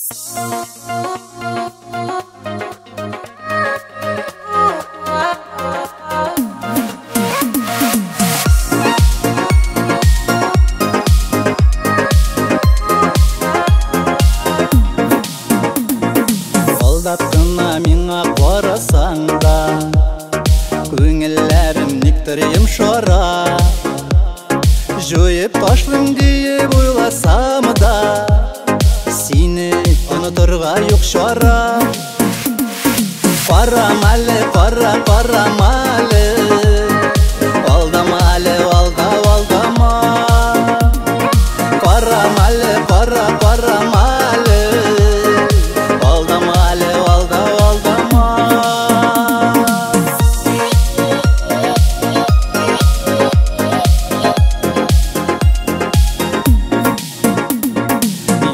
Aldаттына миңа қарасаң да, көңілләрім никтір емшара. Жойып ташлым дейіп ойласам да, сені ұнытырға жоқ шара. Парамалы, парамалы, алдамалы, алдама. Парамалы, парамалы, алдамалы, алдама.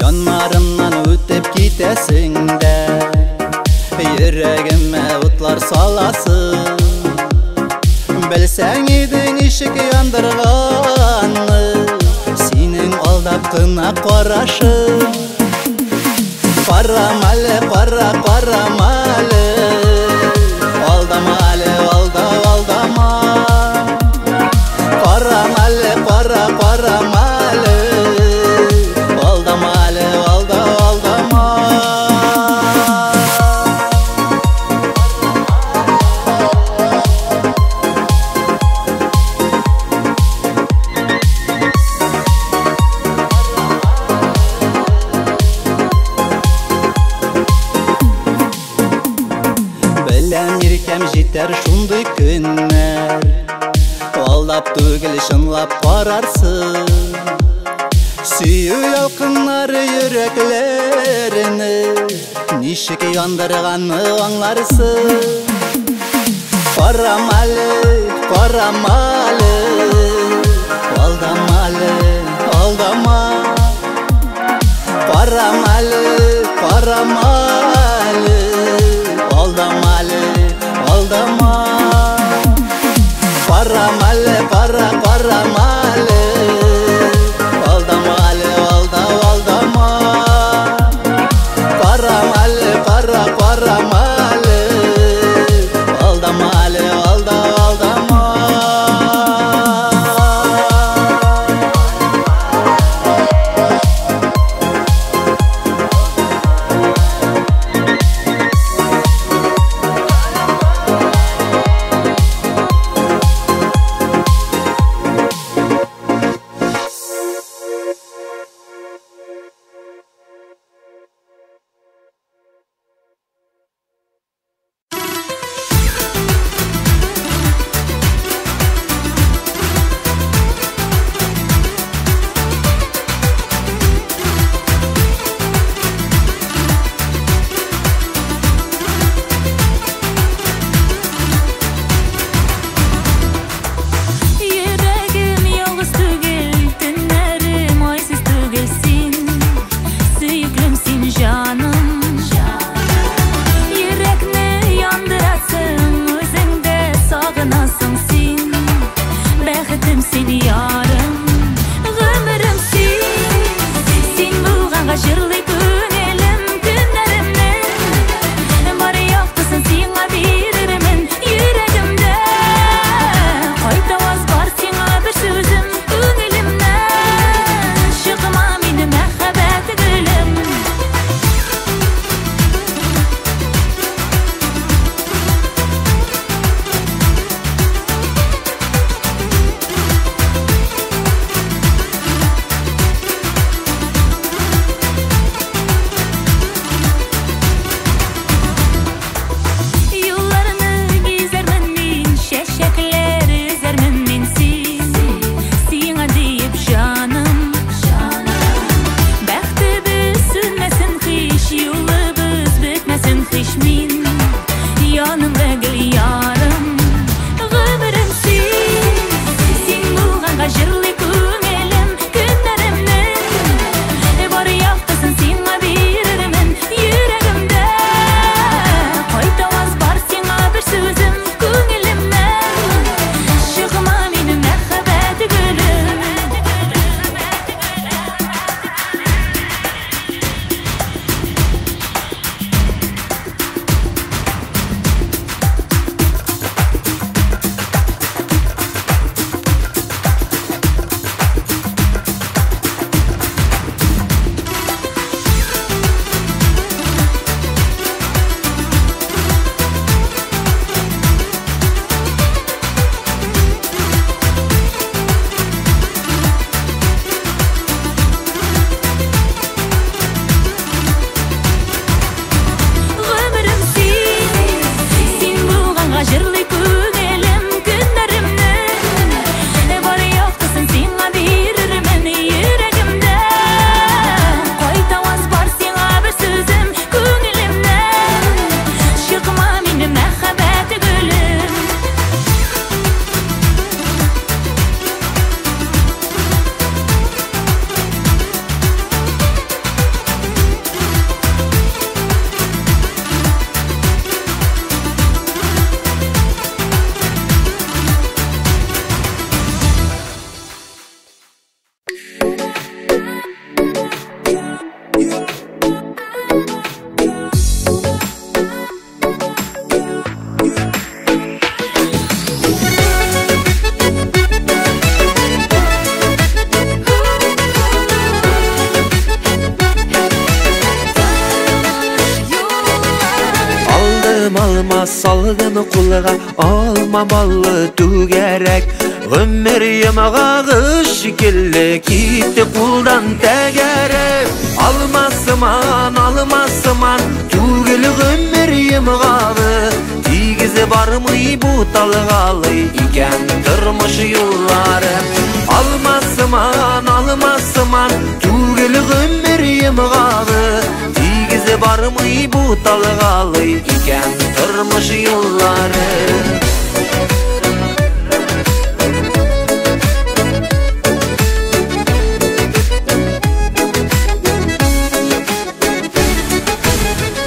Яннарымнан өтіп кетесің дә, йөрәгемә утлар саласың. Белсәң идең ишек яндырганны, синең алдап кына карашың. Парамалы, парамалы, алдамалы, алдама. Парамалы, парамалы, алдамалы, алдама. Белән иркәм җитәр шундый көннәр, алдап түгел чынлап карарсың. Сөю ялкыннары йөрәкләрне, ничек яндырганны аңларсың. Парамалы, парамалы, алдамалы, алдама. Парамалы, парамалы, aldamalı, aldama. Paramalı, paramalı, aldamalı, aldama. Paramalı, paramalı, aldamalı, aldama. alma saldım kulga alma ballı tügerek ömür yamağı şekilli gitti kuldan tegerek almasıman tügülü ömür yamağı tigizi var mı bu talgalı iken tırmış yolları almasıman tügülü ömür yamağı tigizi var mı bu talgalı iken tırmış yolları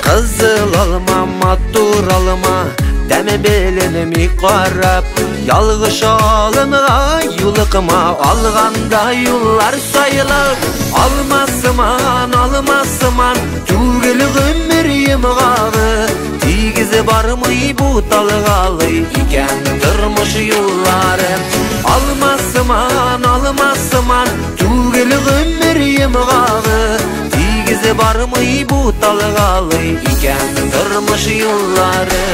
Kızıl alma, mattur alma, deme belenimi qarab Yalğış alımğa, yılıqma, alğanda yollar sayılır Almasıman, tügülü ömür yemağı Tigizi var mı bu talgalı iken tırmış yolları Almasıman, tügülü ömür yemağı Tigizi var mı bu talgalı iken tırmış yolları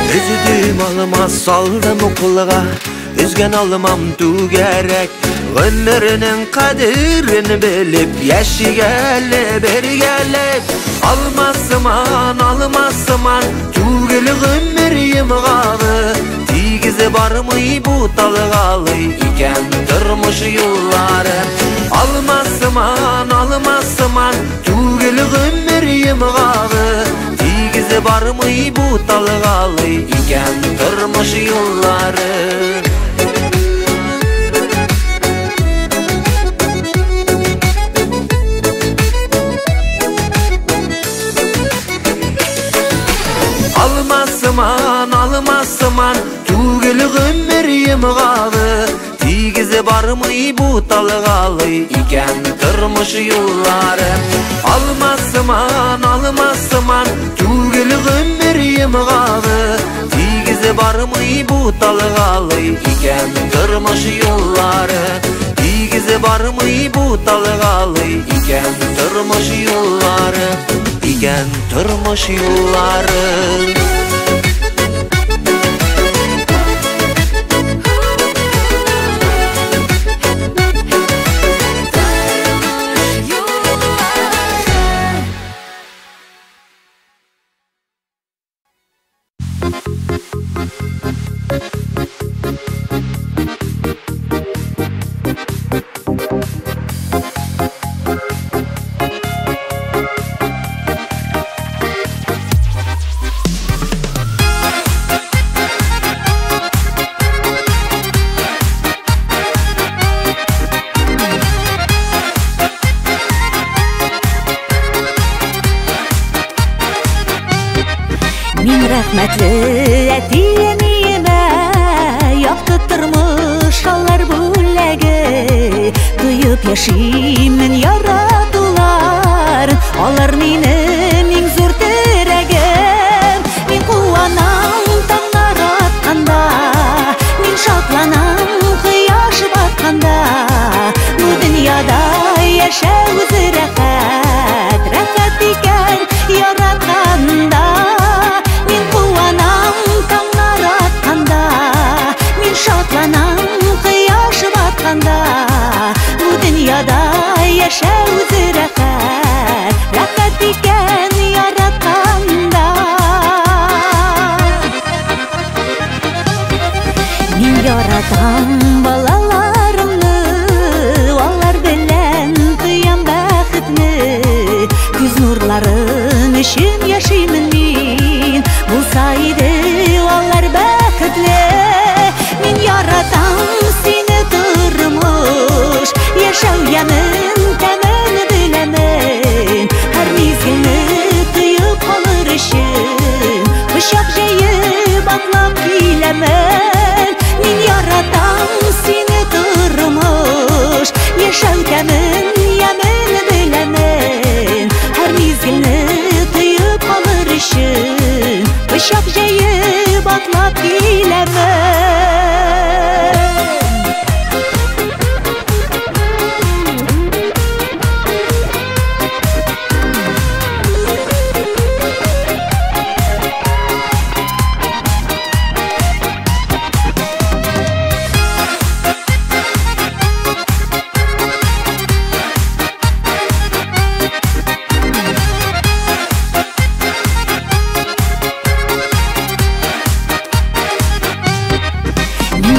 Üzüdüm alıma saldım kulga Üzgen almam tügerek Ömrünün kadirini bilip yaşayalım bergelip Almasıman tügülü ömür yemağı Tigizi var mı bu talgalı iken tırmış yolları Almasıman tügülü ömür yemağı Tigizi var mı bu talgalı iken tırmış yolları Almasıman tügülü ömür yemağı Tigizi var mı bu talgalı iken tırmış yolları Almasıman tügülü ömür yemağı Tigizi var mı bu talgalı iken tırmış yolları Tigizi var mı bu talgalı iken tırmış yolları İken tırmış yolları Rahmetli etiyenime yaktı tırmış allar bulegi Duyup yaşayımın yaradılar Allar minim en zor teregim Min kuvanam tanlar atkanda Min şatlanam kıyaş batkanda Bu dünyada yaşayız rahat Rahat iken yaratkanda Şatlanam kıyaş batkanda Bu dünyada yaşayız rahat Rahat iken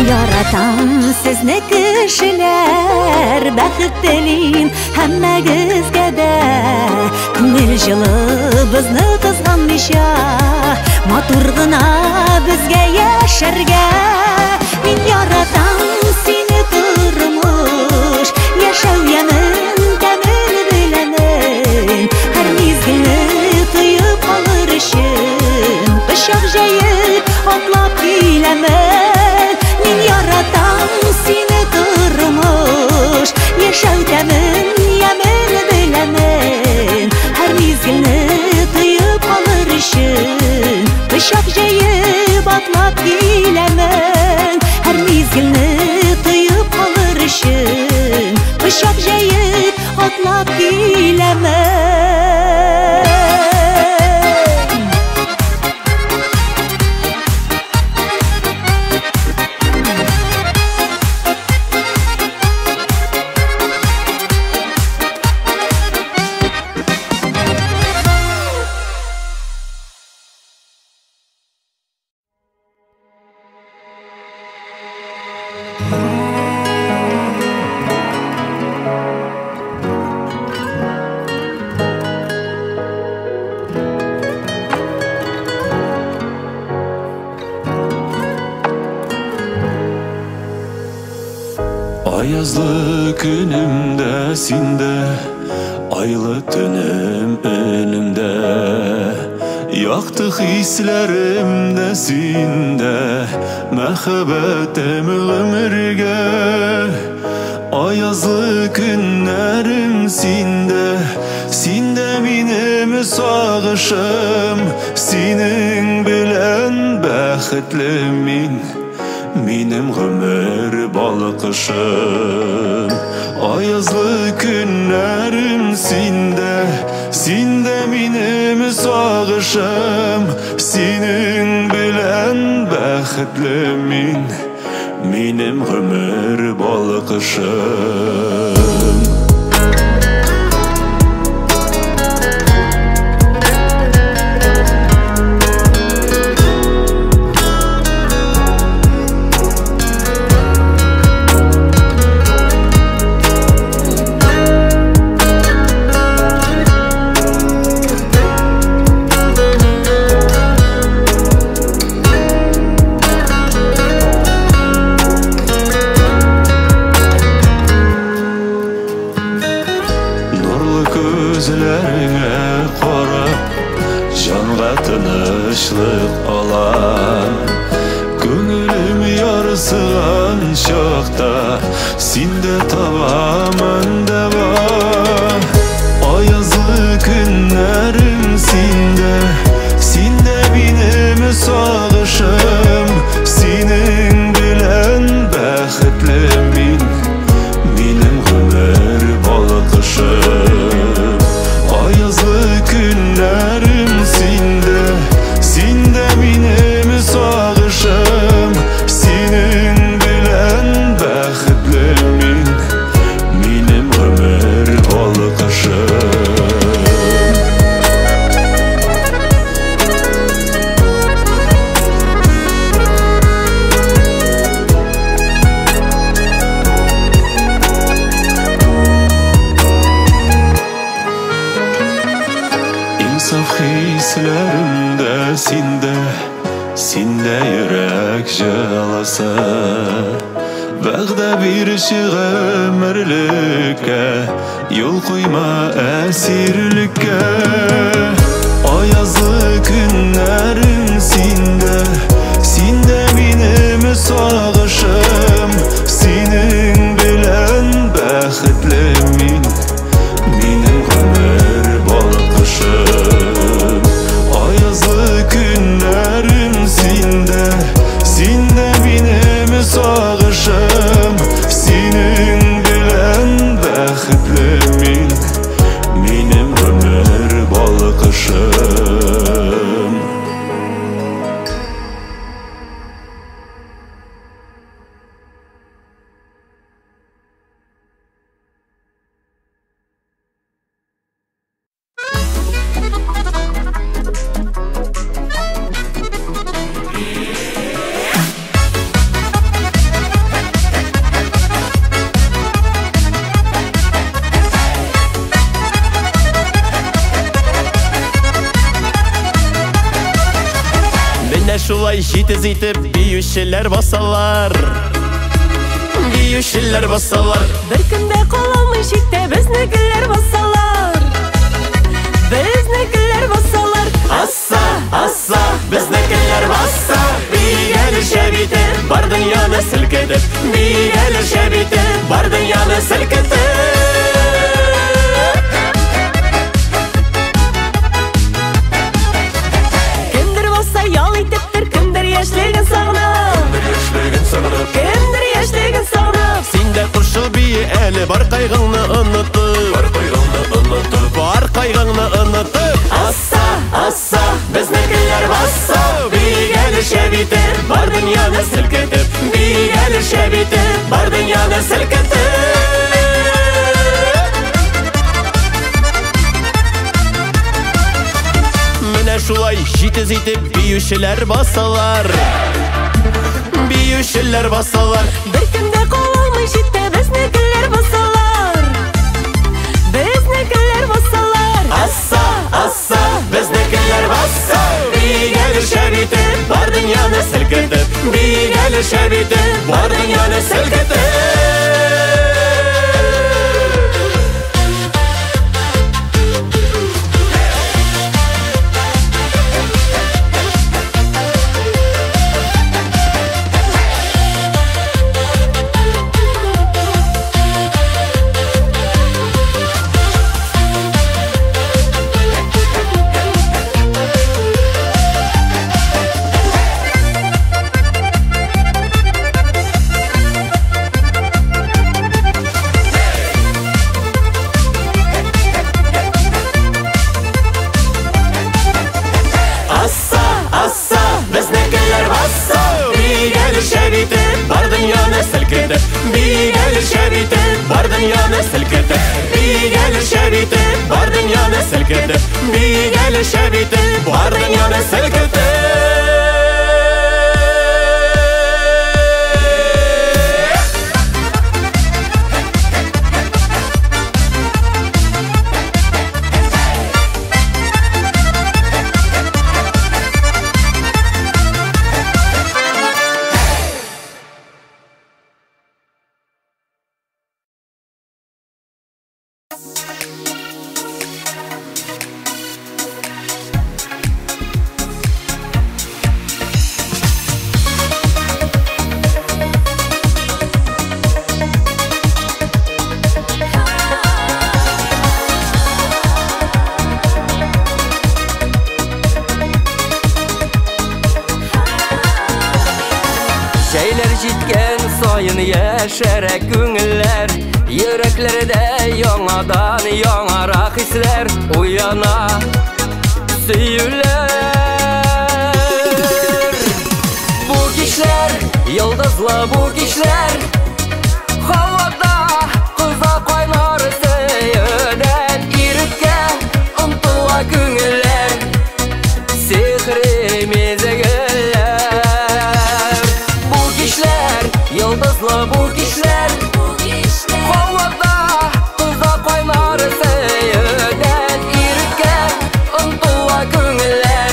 Яратам сезне кешеләр, бәхет телим һәммәгезгә дә. Күңел җылы безне кызганмыйча, матур гына безгә яшәргә. Мин яратам сине тормыш, яшәү ямен тәмен беләмен. Һәр мизгелне тоеп алыр өчен, пычак җәеп атлап киләмен. Мин яратам сине тормыш, яшәү тәмен ямен беләмен. Һәр мизгелне тоеп алыр өчен, пычак җәеп атлап киләмен. Һәр мизгелне тоеп алыр өчен, пычак җәеп атлап киләмен. Ayazlı günümde sinde, aylı tünüm önümde. Yaktı hislerimde sinde, mehabetim ömürge. Ayazlı günlerim sinde, sinde benim sağışım. Senin bilen bəxtli minim ömür balıkışım. Ayazlı günlerim sinde, sinde benim sağışım. Senin bilen bəxtli minim ömür balıkışım. Gözlerine qarab, canğa tınışlıq alan. Gönülüm yarısıgan çaqda, sinde tabamın deva. Ayazlı günlerim sinde, sinde benim sağışım. Senin bilen bəxtli minim ömür balıkışım. Ayazlı günlerim sinde, sinde benim sağışım. Senin bilen bəxtli minim ömür balıkışım. İnsaf hislerimde sinde yürek jalası. Vəqdə bir ömürlükə, yol koyma əsirlikə. Ayazlı günlerim sinde, sinde benim sağışım. Senin bilen bəxtli minim ömür balıkışım. Ayazlı günlerim sinde, sinde benim sağışım. Senin bilen bəxtli minim ömür balıkışım. şulay jitiz itip büyüşçiler basalar. Büyüşçiler basalar. Bir künde kolalmış ikte biznikiler basalar. Biznikiler basalar. Assa, assa, biznikiler bassa. Bir gelir şebiti, bar dünyanı silketip. Bir gelir şebiti, bar dünyanı silketip. Kimdir bassa yal itiptir, kimdir yaşligin sağınıp. Kimdir yaşligin sağınıp. Sinde kurşul bir eli bar kaygını unutup. Bar kaygını unutup. Assa, assa, biznikiler bassa. Bir gelir şebiti, bar dünyanı silketip. Bir gelir şebiti, bar dünyanı silketip. Mine şulay jitiz itip büyüşçiler basalar. Büyüşçiler basalar. Bir künde kolalmış ikte biznikiler basalar. Biznikiler basalar. Assa, assa, biznikiler bassa. Bir gelir şebiti, bar dünyanı silketip. Bir gelir şebiti, bar dünyanı silketip. Bar dünyanı silketip. Bir gelir şebiti, bar dünyanı silketip. Bir gelir şebiti, bar dünyanı silketip. Bir gelir şebiti, bar dünyanı silketip. Yeşerek günler, yüreklerde yanadan yanarak hisler uyana süyüler. Bu kişiler, yıldızlı bu kişiler, havada kıza kaynar seyirden irikке untula günler, sihri mezgeller. Bu kişiler, yıldızlı bu kişiler, havada kıza kaynar seyirden irikке untula günler,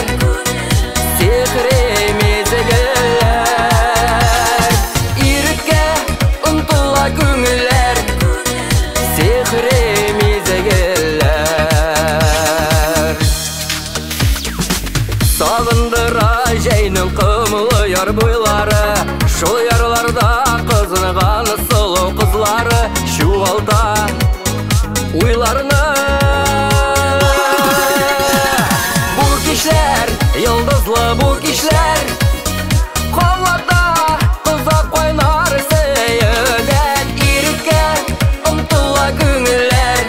sihri mezgeller. İrikке untula günler, sihri mezgeller. Sağındıra jeynin kımlı yar boyları, şu yarlarda kızınıgan sulu kızları, şu alda uylarını. Bu kişiler, yıldızlı bu kişiler, havada kıza kaynar seyirden irikке untula günler,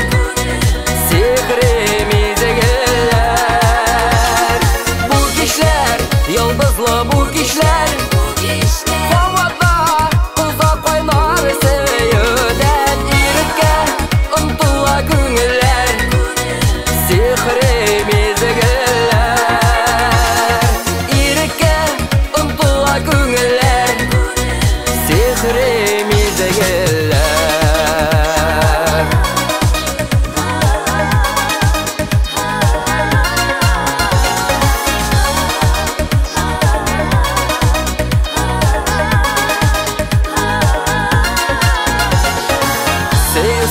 sihri mezgeller. Bu kişiler, yıldızlı bu kişiler, havada kıza kaynar seyirden irikке untula günler, sihri mezgeller. İrikке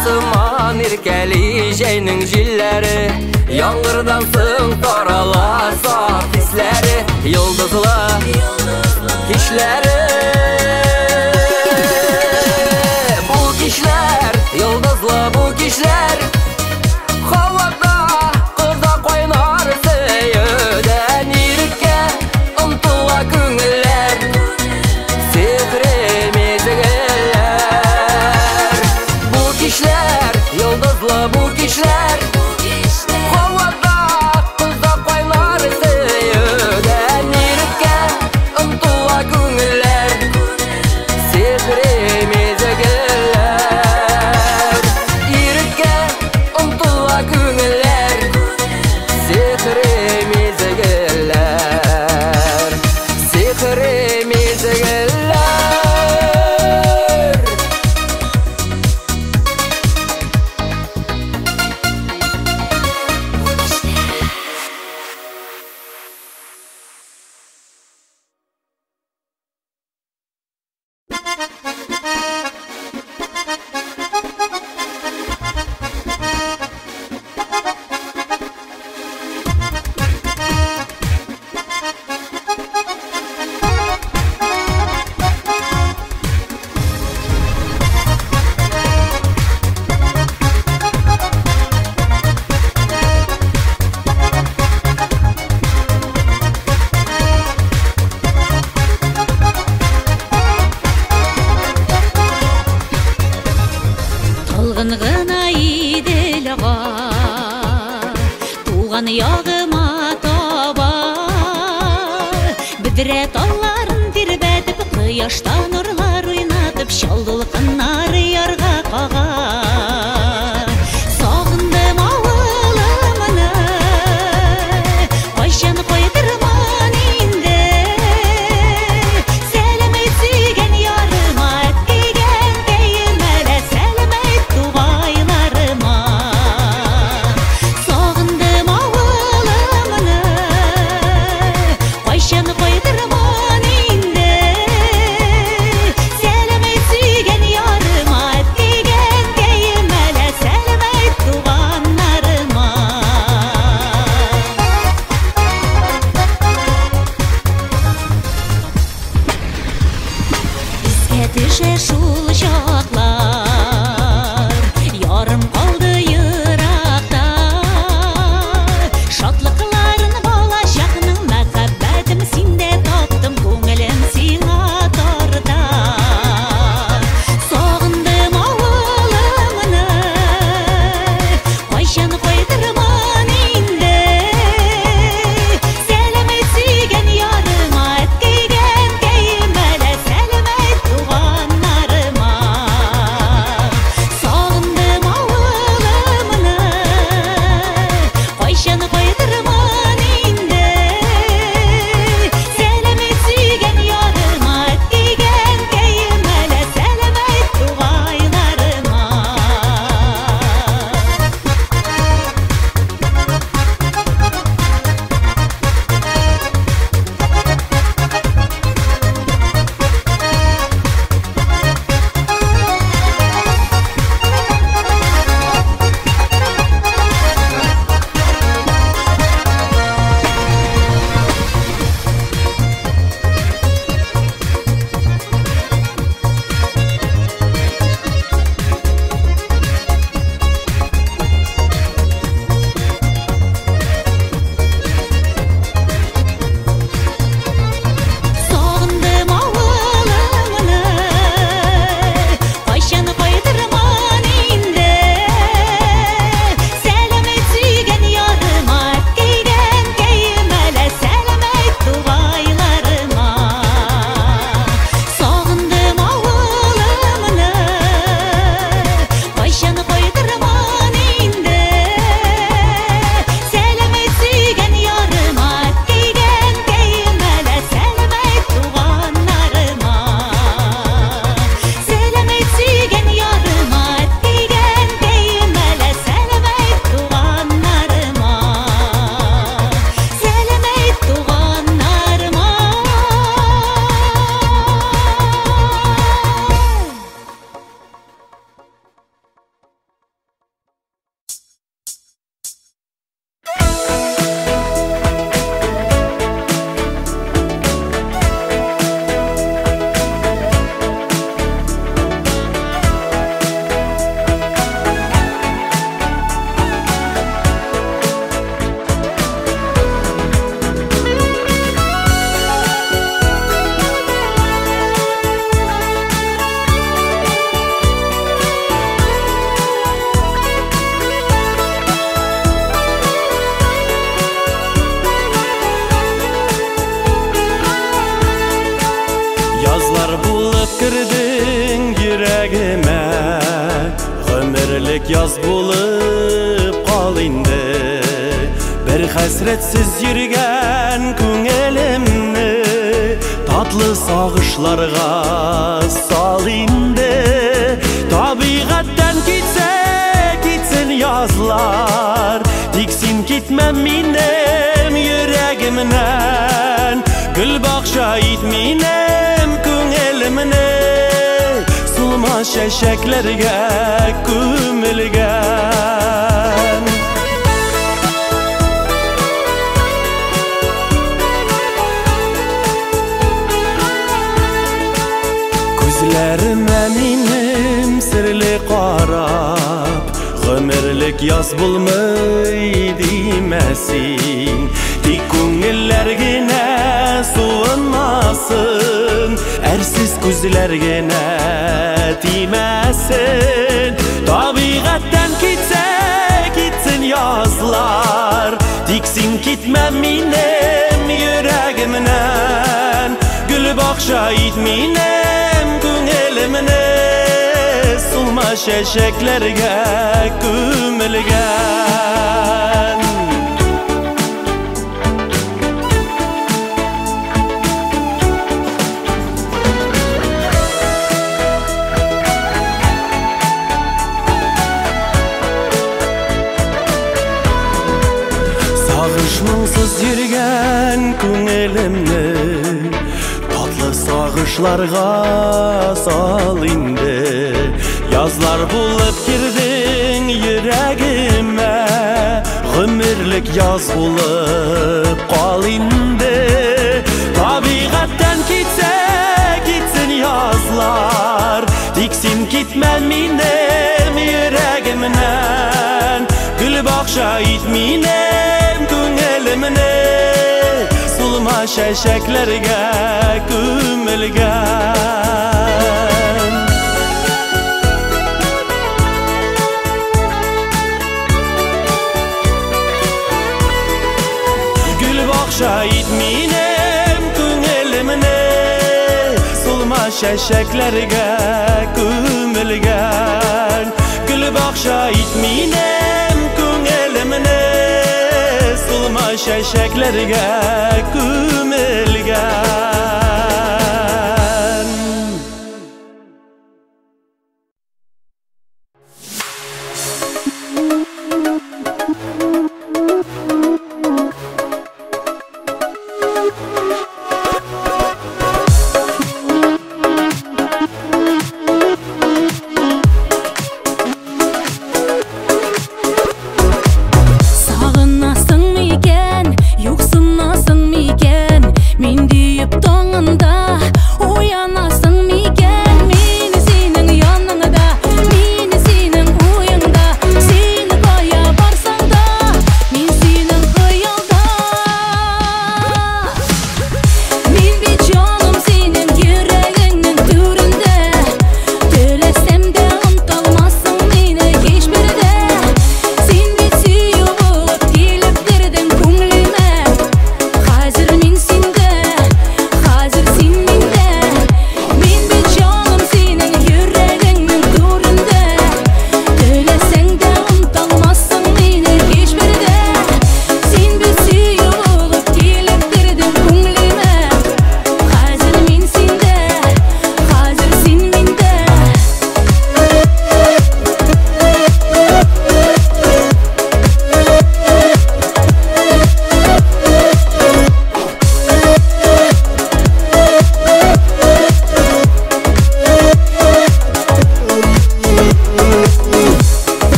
Asman irkeli jeyning jillari, yağmurdan so'ng taralar saf hislari, yıldızlı kişleri. Bu kişiler, yıldızlı bu kişiler, havada kızda koynar söyüden irke ıntula köngüller, sihri mezgiller. Bu kişiler, yıldızlı bu kişiler, havada kızda koynar söyüden irke ıntula köngüller, sihri mezgiller. İrke ıntula köngüller, sihri mezgiller, sihri mezgiller. Талгын гына идел ага, туган ягыма таба. Бедре талларын тирбәтеп, кояшта нурлар уйнатып, чалдылкыннар ярга кага. Сагындым авылымны, кайчан кайтырман инде. Сәлемет сөйгән ярыма, әткәйгән кәйемәлә, сәлемет тугайларыма. Сагындым авылымны, кайчан кайтырман инде. Сәлемет сөйгән ярыма, әткәйгән кәйемәлә, сәлемет туганнарыма. Искә төшә шул чаклар, ярым калды еракта. Шатлыкларын балачакның, мәхәббәтем синдә таптым, күңелем сиңа тарта. Сагындым авылымны, кайчан кайтырман инде. Сәлемет сөйгән ярыма, әткәйгән кәйемәлә, сәлемет туганнарыма. Yazlar bulup kirdin yüreğime, ömürlük yaz bulup qal indi. Bir hasretsiz yürgen könglimni tatlı sağışlarga sal indi. Tabiattan gitse gitsin yazlar, tiksin gitmem minem yüreğimden. Gül bakşa itminem könglimni, sulma şeşeklerge kömülgen. Gözlerime minim sirli qarab, ömürlük yaz bulmay demesin. Tik köngillergine suunmasın, ersiz gözlergine timesin. Tabiattan gitse gitsin yazlar, tiksin gitmem minem yüreğimden. Gül bakşa itminem könglimni, sulma şeşeklerge kömülgen. Sağışmınsız yürgen könglimni tatlı sağışlarga sal indi. Yazlar bulup girdin yüreğime, ömürlük yaz bulup qal indi. Tabiattan gitse gitsin yazlar, tiksin gitmem minem yüreğimden. Gül bakşa itminem könglimni, sulma şeşeklerge kömülgen. Gül bakşa itminem könglimni, sulma şeşeklerge kömülgen. Gül bakşa itminem könglimni, sulma şeşeklerge kömülgen.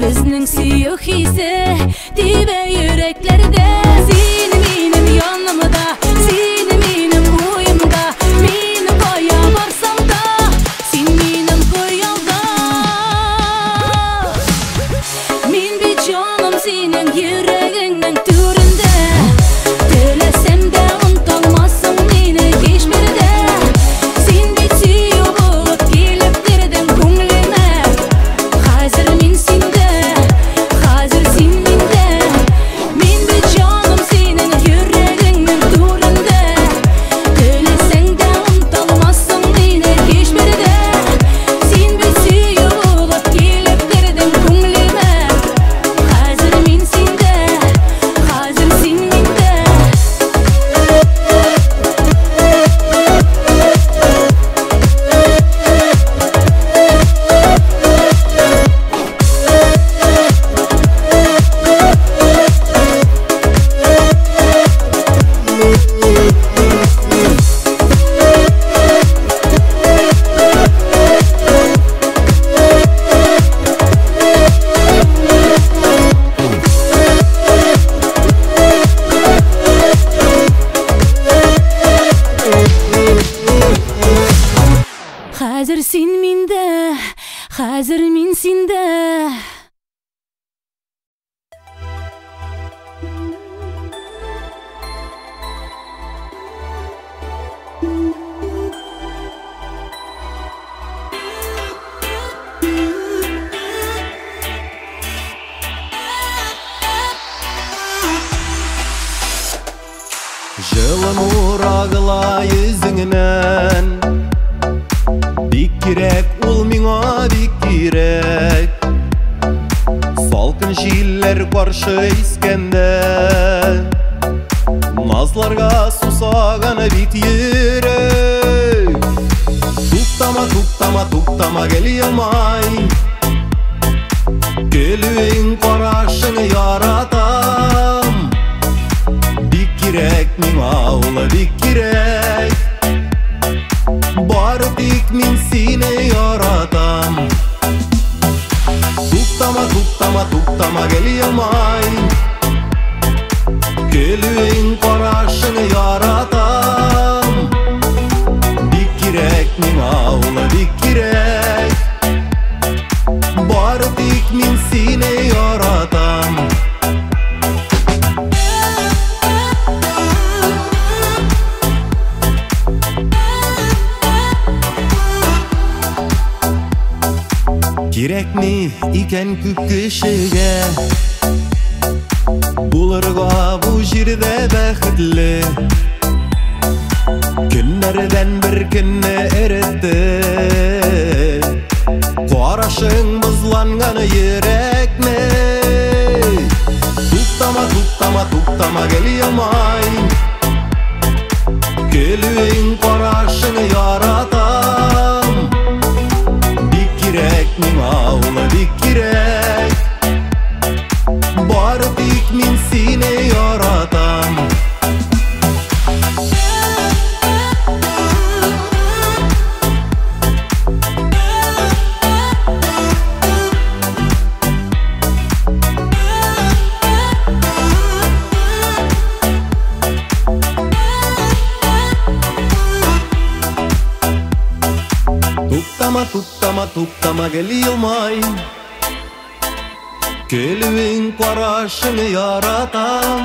Bizning suyuq hisi dibe yüreklerde. Seni benim yanımda, seni benim uyumda. Meni koya varsam da, sen benim koyalda. Men bir canım senin yüreğinden Hazır min sinde. Жылы нур ағыла yüzüңнен, бик керек, ул миңа бик керек. Салкын җилләр каршы искәндә, назларга сусаганы бит йөрәк. Туктама, туктама, туктама, гел елмай, гөлең карашың яратам. Бик кирәк миңа ул, бик кирәк. Бары тик мин сине яратам. Туктама, туктама, туктама, гел елмай, гөлең карашың яратам. Бик кирәк миңа ул, бик кирәк. Бары тик мин сине яратам. Кирәкми икән күп кешегә булырга бу җирдә бәхетле. Көннәрдән бер көнне эретте, карашың бозланган йөрәкне. Туктама, туктама, туктама, гел елмай, гөлең карашың яратам. Бик кирәк миңа ул, бик кирәк. Бары тик мин сине яратам. Туктама, туктама, туктама, гел елмай, гөлең карашың яратам.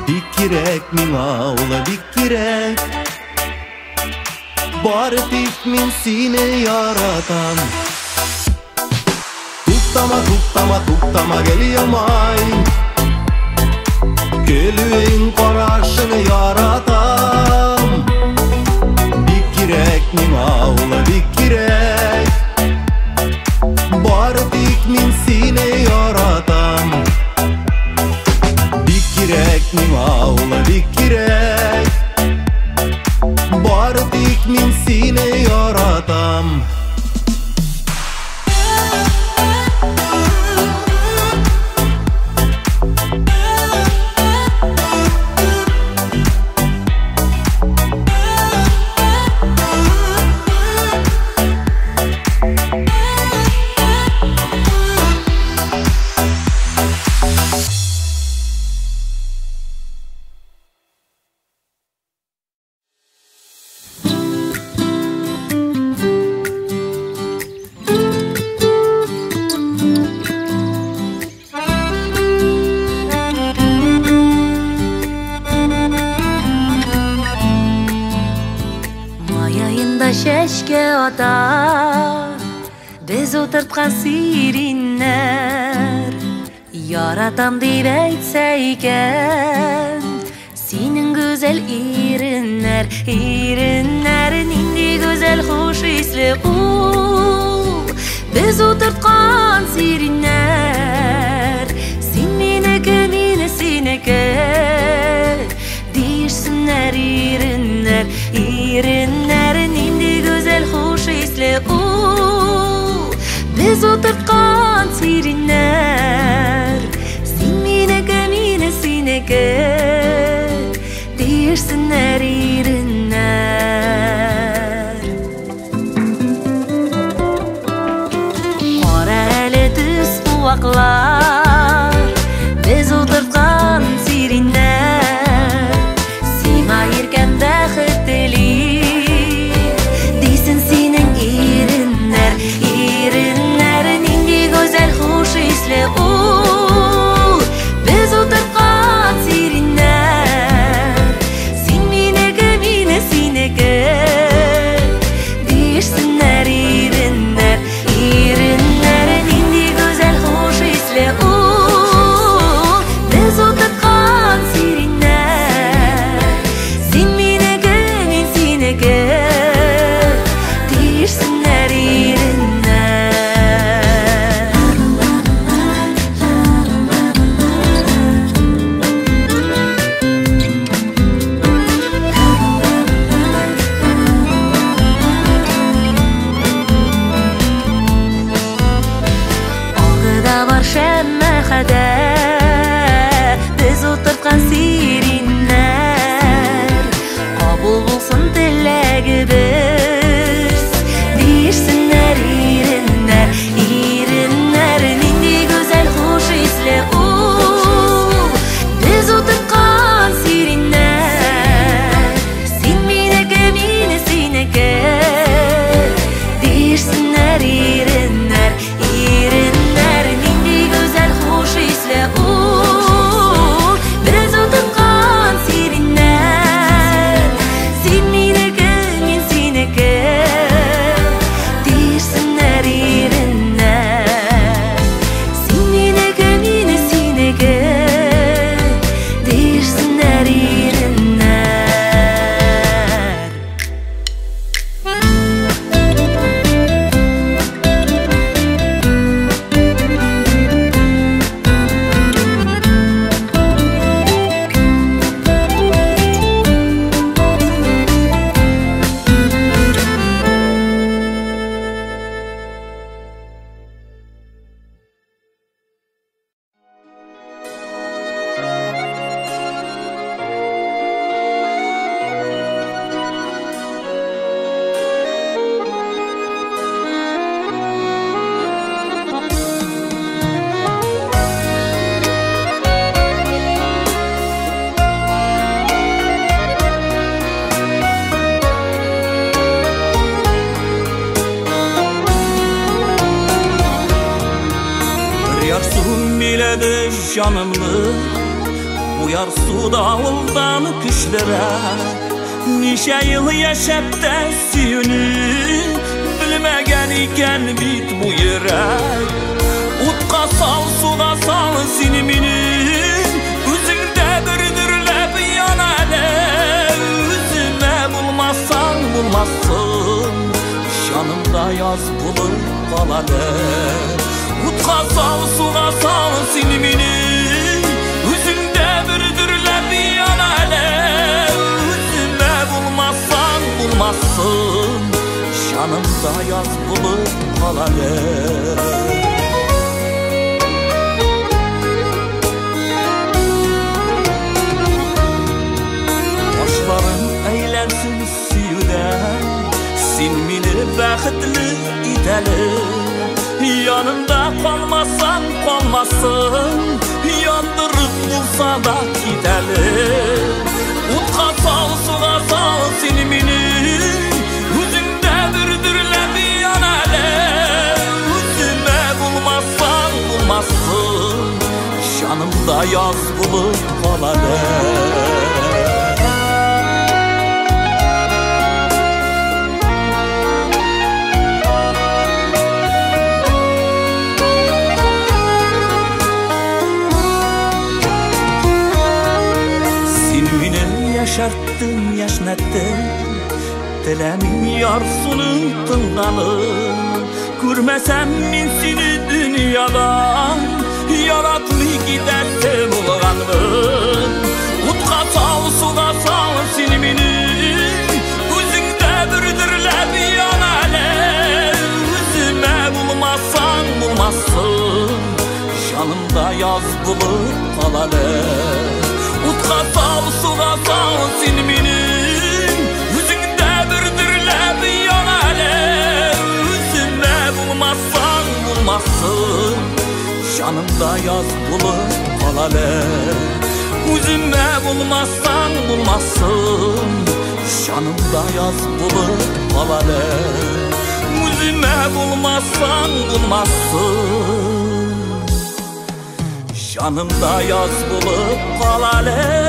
Бик кирәк миңа ул, бик кирәк. Бары тик мин сине яратам. Туктама, туктама, туктама, гел елмай, гөлең карашың яратам. Бик кирәк миңа ул, бик кирәк. Бары тик мин сине яратам. Бик кирәк миңа ул, бик кирәк. Бары тик мин сине яратам. Şeşke oda biz oturtkan sirinler, yaratam deyip eytseyken senin güzel irinler, irinler nindi güzel hoş isli biz oturtkan sirinler. Sen mineke mine sineke değişsinler irinler, irinler nindi güzel hoş isli biz oturtkan sirinler. Sen mineke mine sineke değişsinler irinler. Kara ele düz uvak sahada biz oturgan sirinler kabul bulsun tilagimiz deyirsinler irinler irinler nindi güzel hoş isle biz oturgan sirinler sen mineke mine sineke deyirsinler irinler irinler nindi güzel hoş isle biz oturgan sirinler sen mineke min sineke deyirsinler irinler sen mineke mine sineke deyirsinler irinler Yarsun biledi canımlı Uyar su davuldan küşlere Nişe yıl yaşap da suyunu Bilmegen iken bit bu yürek Utka sal suda sal sinimini Üzünde bürdürlep yanale Üzüme bulmazsan bulmazsın Şanımda yaz bulur kalale Utka sal suda sal sinimini Üzünde bürdürlep yanale Üzüme bulmazsan bulmazsın Şanımda yaz bulur kalale Başların eylensin suyudan Sinmini bəxtli idelim Yanımda kalmazsan kalmazsın Yandırıp bulsa da gidelim Utka sal suğa sal sinimini Üzünde bürdürlep yanale Üzüme bulmazsan bulmazsın Şanımda yaz bulur kalale Yaşarttın, yaşnattın Dilemin yarsunun tılganın Görmesem min seni dünyadan Yaratmı gidersin ulganın Utka sal, suda sal sinimini Üzünde bürdürlep yanale Üzüme bulmazsan bulmazsın Şanımda yaz bulur kalale Utka sal, suğa sal sinimini Üzünde bürdürlep yanale Üzüme bulmazsan bulmazsın Şanımda yaz bulur kalale Üzüme bulmazsan bulmazsın Şanımda yaz bulur kalale Üzüme bulmazsan bulmazsın Şanımda yaz bulup kalale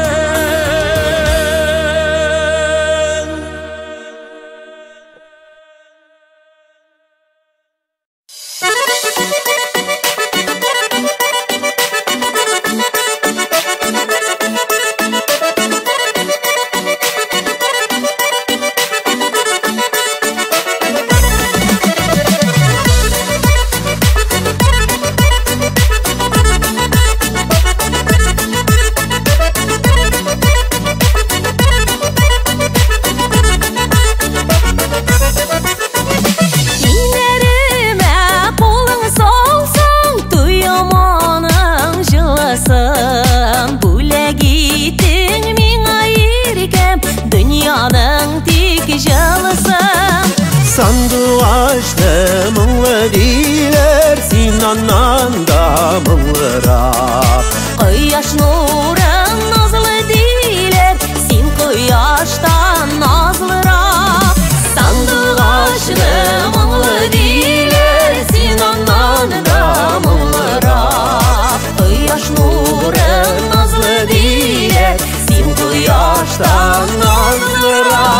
Koyaş nurun nazlı diler, sen koyaştan nazlırak. Sandık aşını mumlu diler, sen ondan da mumlurak. Koyaş nurun nazlı diler, sen koyaştan nazlırak.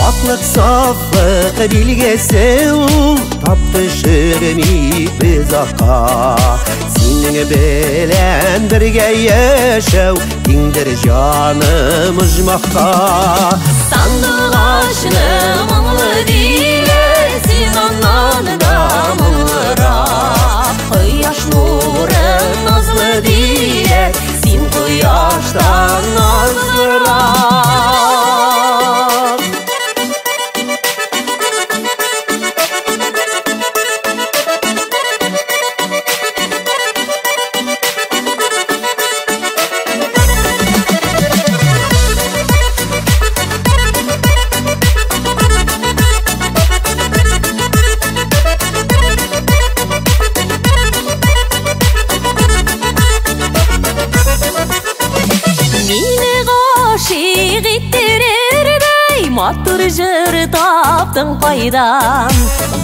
Aklık saflık bilgesi ol, tapışırmi biz aka. Senin bilen birge yaşav, dindir canımız makka. Sandık aşını mumlu diler, sen ondan da mumlurak. Koyaş nurun nazlı diler, sen koyaştan nazlırak. Matır jır taptın qaydan.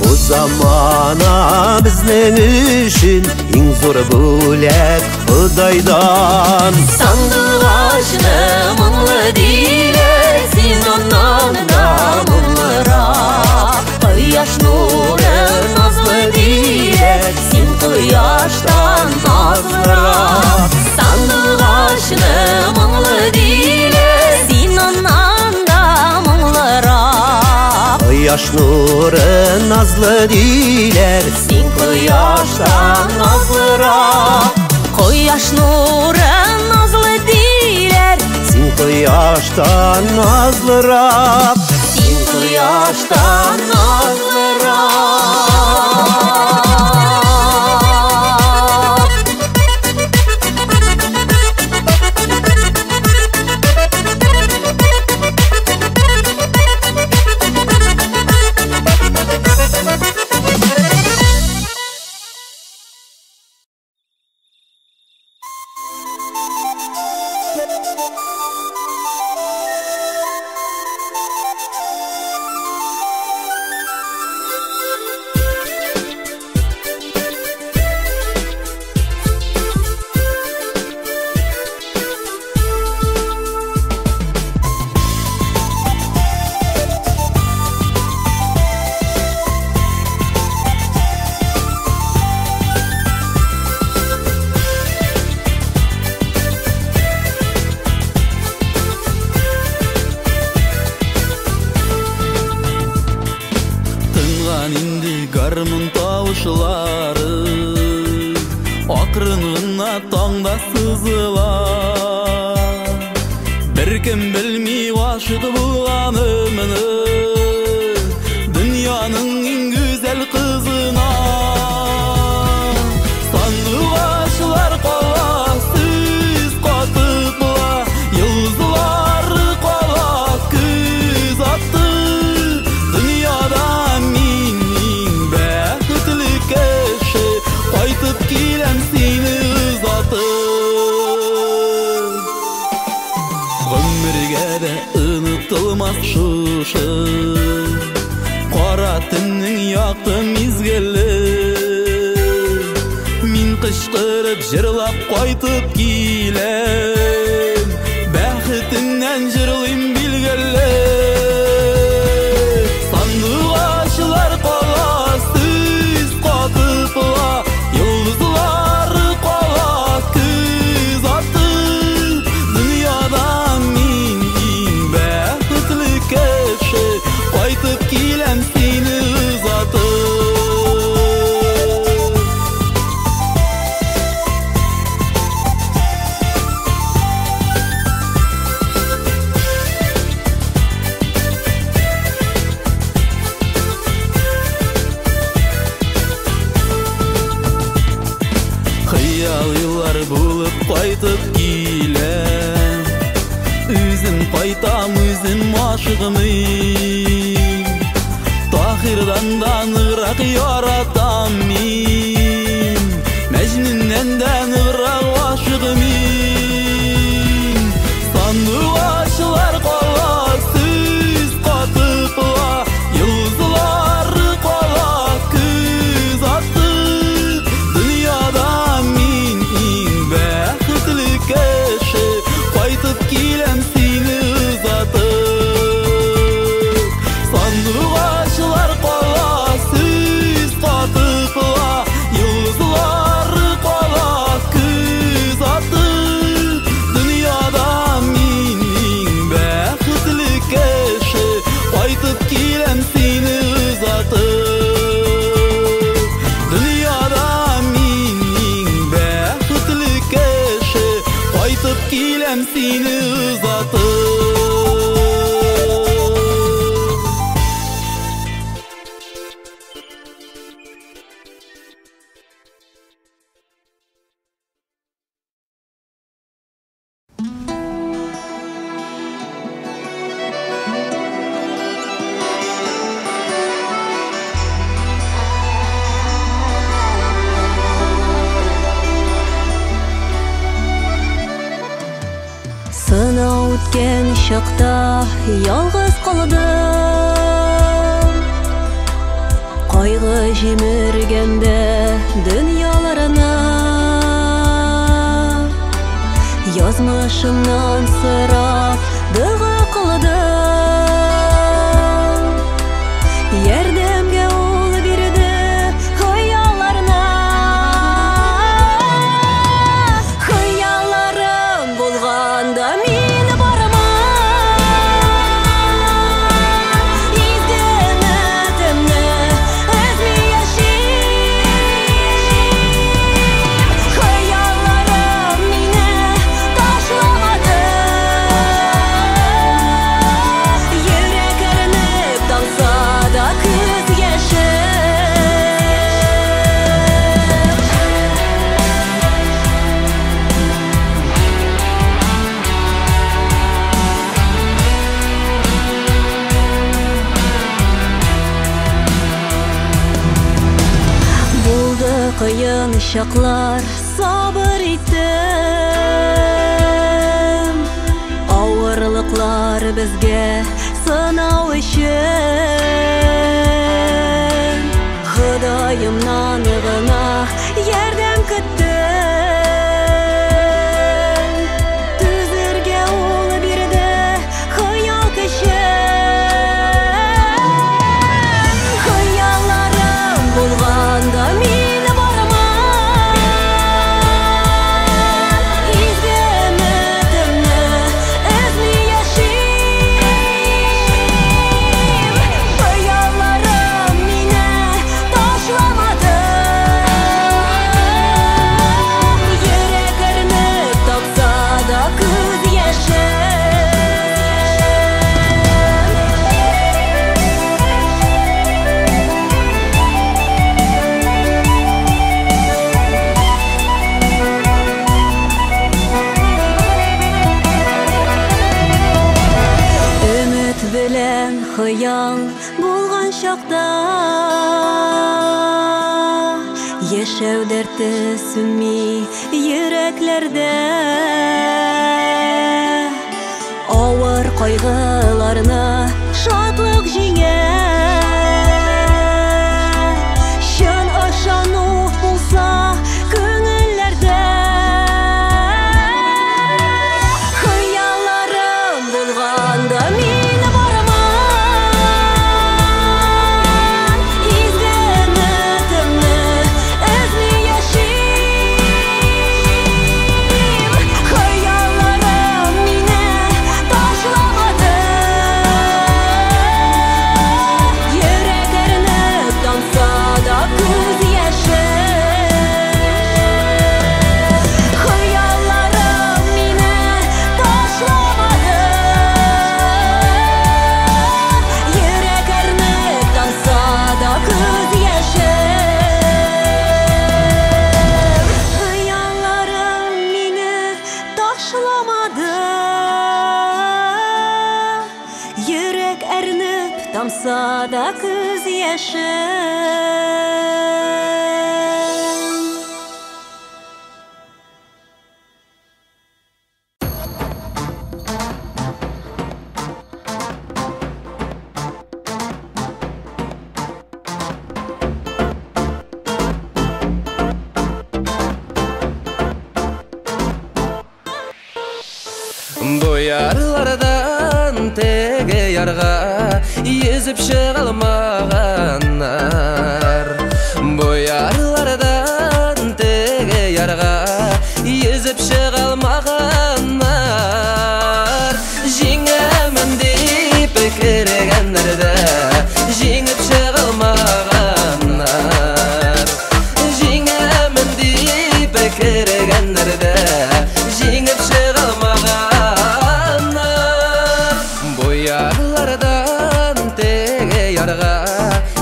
Bu zamana bizning üçün eng zo'r bo'lak Xudaydan. Sandık aşını mumlu diler, sen ondan da mumlurak. Koyaş nurun nazlı diler, sen koyaştan nazlırak. Sandık aşını mumlu diler, sen ondan da mumlurak. Koyaş nurun nazlı diler, sen koyaştan nazlırak. Koyaş nurun nazlı diler, sen koyaştan nazlırak. sen koyaştan nazlırak. Garmun tavuşları Akırınına tağda sızılar Bir kim bilmey aşık bulganımını Dünyanın en güzel kızına Sandılaşlar kala siz katıkla Yıldızlar kala küz attı Dünyadan Qaytıp kilem seni uzatır Ömürge de unutulmaz şuşu Qara tünning yaktı mizgili Min kışkırıp jırlap qaytıp kilem Bəxtinden jırlayım bilgili Sandılaşlar qala siz qatıpla Yıldızlar qala küz attı Dünyadan min bəxtli kişi Qaytıp kilem seni uzatır seni uzatıp. Сынау өткен шақта ялғыз қалдым, қайғы жеміргенде дүнияларына. Язмышымнан сұрап дұға қылдым, ярдәмгә ул бирде хыялларына. Хыялларым булганда мин барман, изген өтемне эзли яшим. Хыялларым мине ташламады, йөрәк әрнеп тамса да күз яшем. Булды кыйын чаклар, сабыр иттем. Авырлыклар безгә сынау өчен. Ходаемнан гына ярдәм көттем. Түзәргә ул бирде хыял көчен. Хыялларым булганда мин барман, изген өтемне эзли яшим. Хыялларым мине ташламады, йөрәк әрнеп тапса да күз яшем. Өмет белән хыял булган чакта, яшәү дәрте сүнми йөрәкләрдә. Авыр кайгыларны шатлык җиңә. Чын ышану булса күңелләрдә. Хыялларым булганда мин барман, изген өтемне эзли яшим. Хыялларым мине ташламады, йөрәк әрнеп тамса да күз яшем. Хыялларым мине ташламады, йөрәк әрнеп тамса да күз яшем. Хыялларым мине ташламады, йөрәк әрнеп тамса да күз яшем. Бу ярлардан теге ярга yüzüp çıgalmaganlar. Бу ярлардан теге ярга yüzüp çıgalmaganlar. Жиңемін deyip кіргенлерде жеңіп çıgalmaganlar. Жиңемін deyip кіргенлерде жеңіп çıgalmaganlar. ярга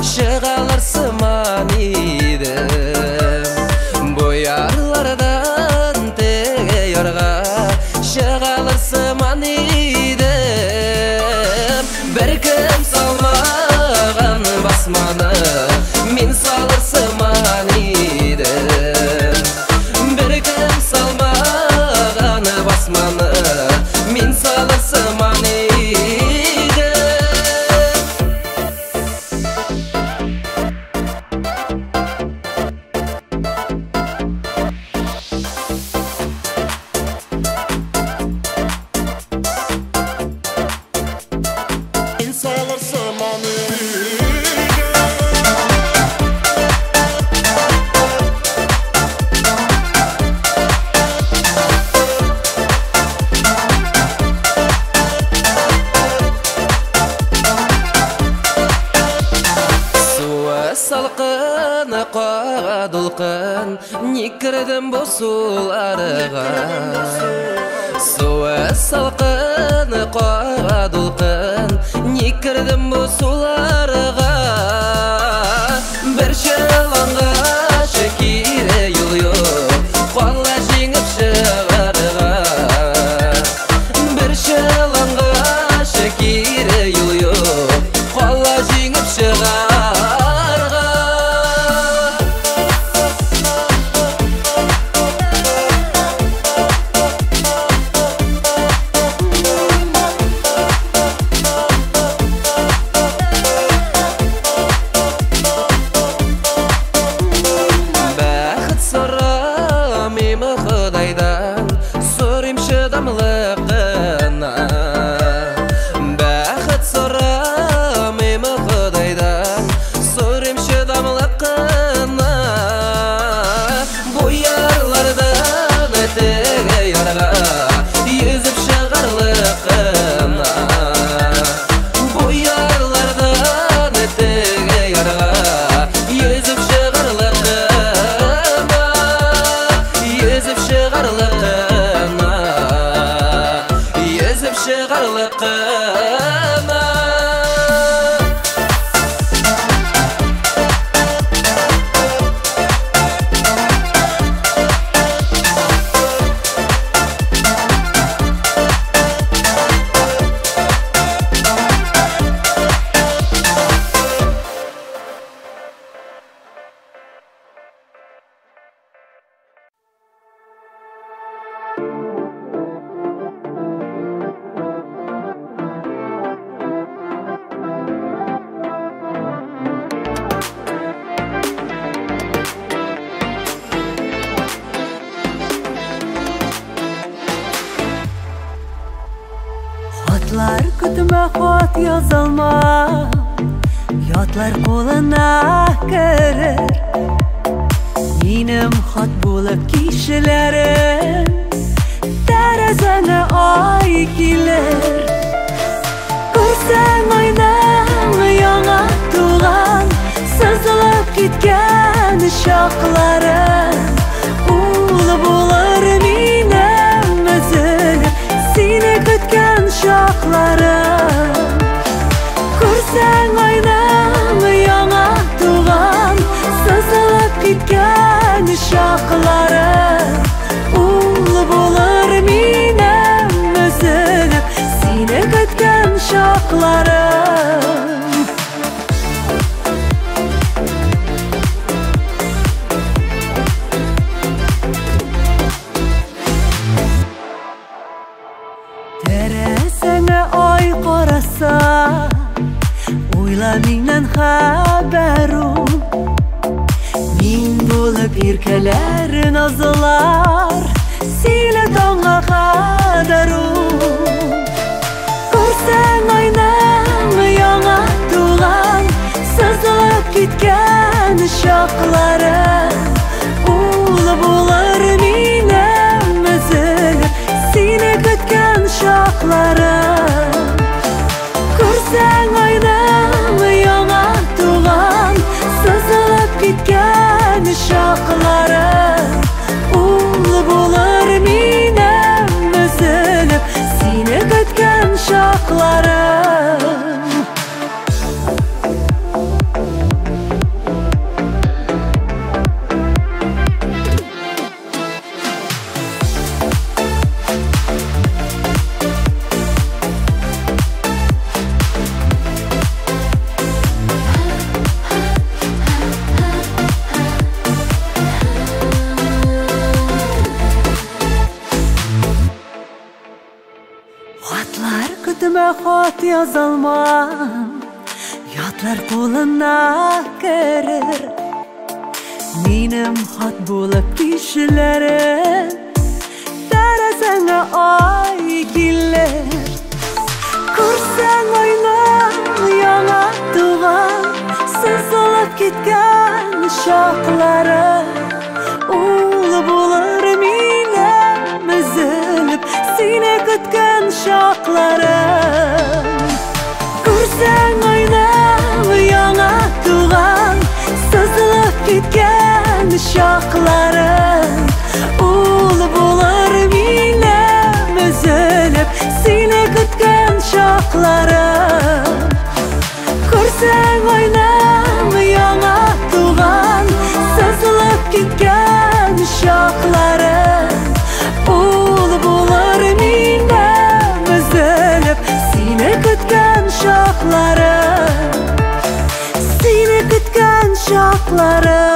чыгалар сыман идем. Бу ярлардан теге ярга чыгалар сыман идем. Бер кем салмаган басманы мин салыр сыман идем. Бер кем салмаган басманы мин салыр сыман идем. Salqın qara dulqın nikirdim bu sularga. Suva salqın qara dulqın nikirdim bu sularga. Bir şalanga şekire yol yok qalla jingib шығарга. Bir şalanga şekire yol yok qalla jingib шығарга. Atlar kütüme xat yazılma, yatlar koluna girer. Benim xat bulup kişilerim terazene ay kiler. Görsen aynan yana tuğan sızılıp gitken şaklarım. Ulu bulur minem üzülüp seni kütken şaklarım. Görsen aynan yana tuğan sızılıp gitken şaklarım. Ulu bulur minem üzülüp seni kütken şaklarım. Teresine ay qarasa Uyla minnan haberum. Min bulup irkeler nazılar Sile tonga qadarum. Görsen aynan yana tuğan sızılıp gitken şaklarım. Ulu bulur minem üzülüp seni kütken şaklarım. Görsen aynan yana tuğan sızılıp gitken şaklarım. Ulu bulur minem üzülüp seni kütken şaklarım. yazalmam, yatlar qo'lina kirir. Menim xat bo'lib kishilarim tarazanga oy kelir. Ko'rsang oynam yana tug'an sızılıp ketgan shoxlari, ul bo'lar menim üzülüp seni kutgan shoxlarim. Ko'rsang oynam yana tug'an sızılıp ketgan shoxlarim, ul bo'lar menim üzülüp seni kutgan shoxlarim. Ko'rsang oynam yana tug'an sızılıp ketgan shoxlarim, ul bo'lar menim üzülüp seni kutgan shoxlarim, seni kutgan shoxlarim.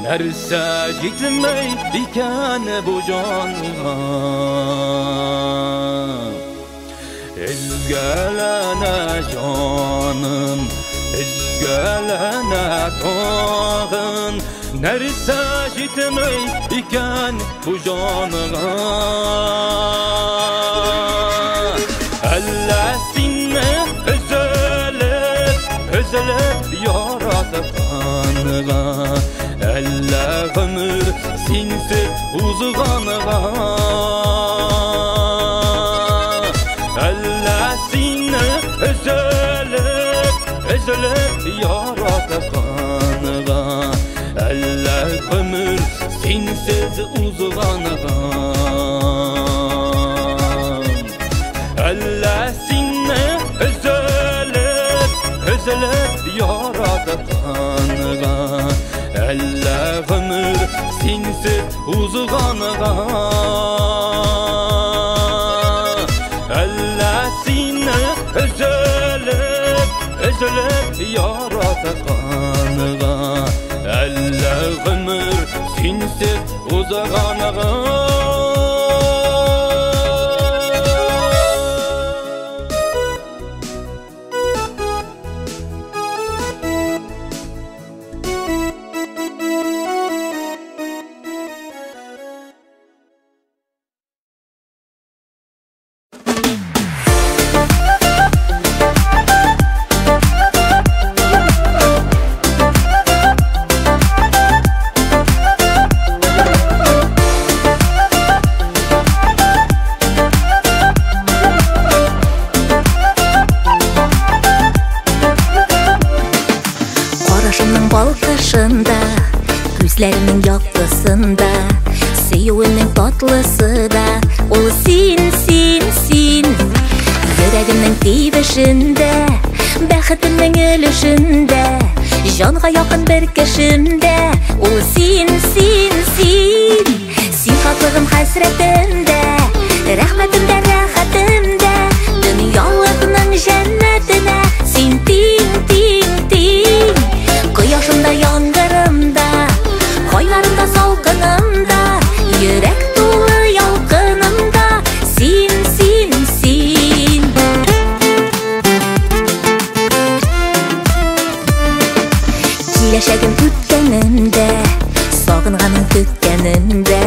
Nerse gitmey diken bu canına, ezgelene canım, ezgelene tağın. Nerse gitmey diken bu canına, elle sinne üzülüp yaratqanığa Әллә гомер синсез узганыга Әллә сине üzülüp yaratqanığa Әллә гомер синсез узганыга Әллә сине üzülüp yaratqanığa Әллә гомер синсез узганыга Әллә сине üzülüp yaratqanığa Әллә гомер синсез узганыга Gözlerimin yaklısında Süyüğünün tatlısı da Ol sin sin sin Yüreğimin tibişinde Bəxtimin ölüşünde Canğa yakın bir kişimde Ol sin sin sin Sin haklığım hasretimde Rahmetimde rahatimde Dünyalığının cennetine Sin tin tin tin Kıyaşımda yangırımda Koylarımda salgınımda Yürek dolu yalgınımda Sin sin sin Kileşegim tütkenimde Sağınğanın tütkenimde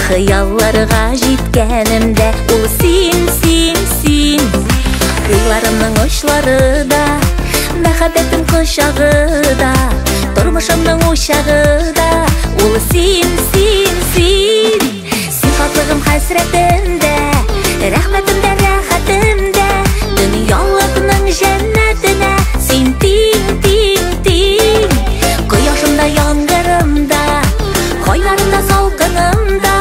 Hıyallarıga jitkenimde Ol sin sin sin Uylarımın uçları da Мәхәббәтем кочагы да Тормышымның ушагы да Ул син, син, син Син хаклыгым хәсрәтемдә Рәхмәтемдә, рәхәтемдә Дөньялыкның җәннәтенә Син тиң, тиң, тиң Кояшымда, яңгырымда Кайларымда, салкынымда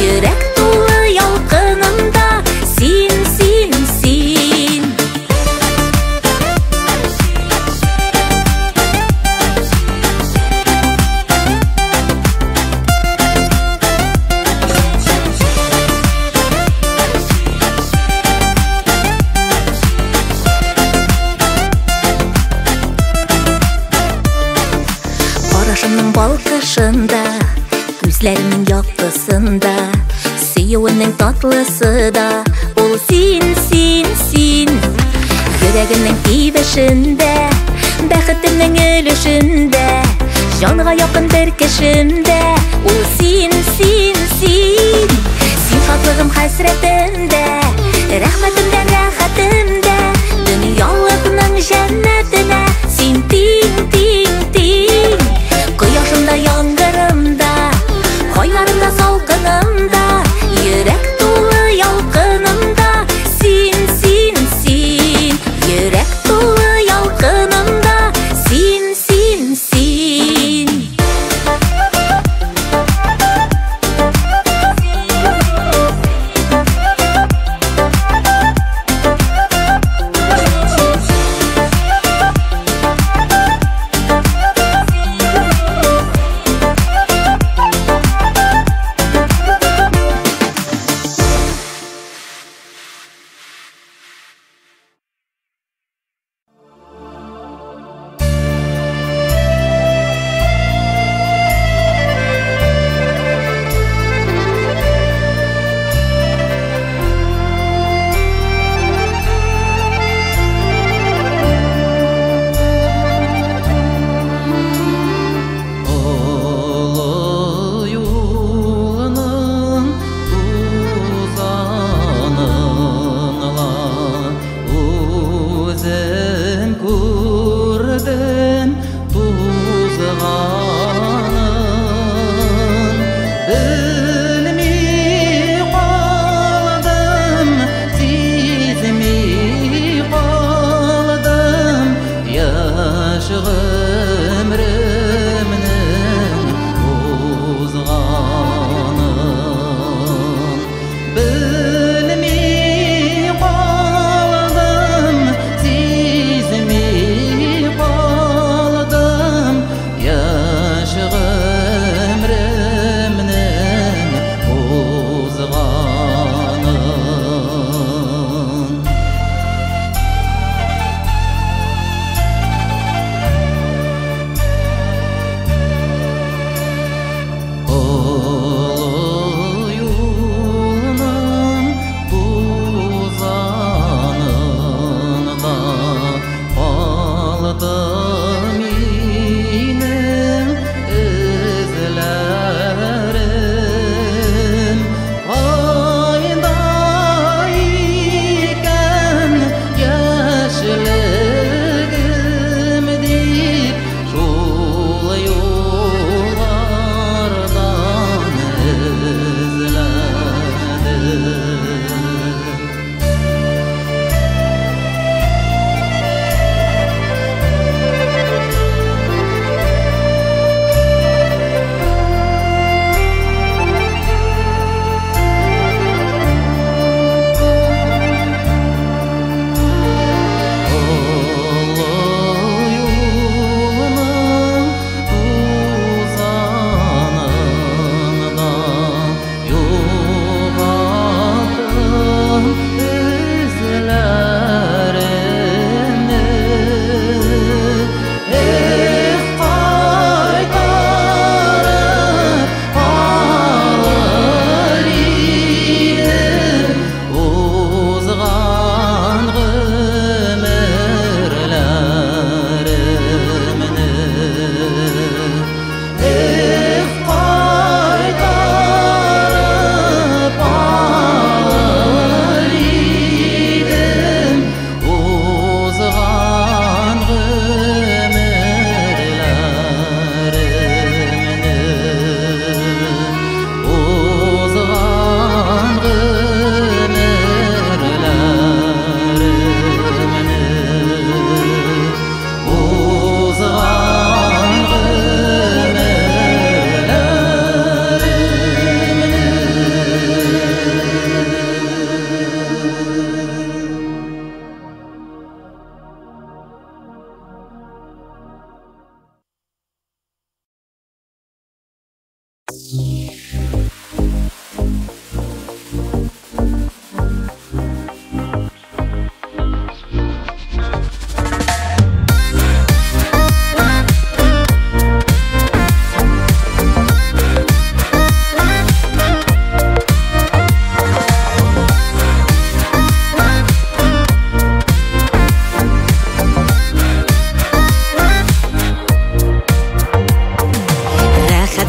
Йөрәк тулы ялкынымда Син, син, син Карашымның балкышында Күзләремнең яктысында Сөюенең татлысы да Ул син, син, син Йөрәгемнең тибешендә Бәхетемнең өлешендә Жанга якын бер кешемдә Ул син, син, син Син хаклыгым хәсрәтемдә Рәхмәтемдә, рәхәтемдә Дөньялыкның җәннәтенә Син тиң, тиң, тиң Кояшымда, яңгырымда Кайларымда, салкынымда Йөрәк тулы ялкынымда Син, син, син Йөрәк тулы ялкынымда Син, син, син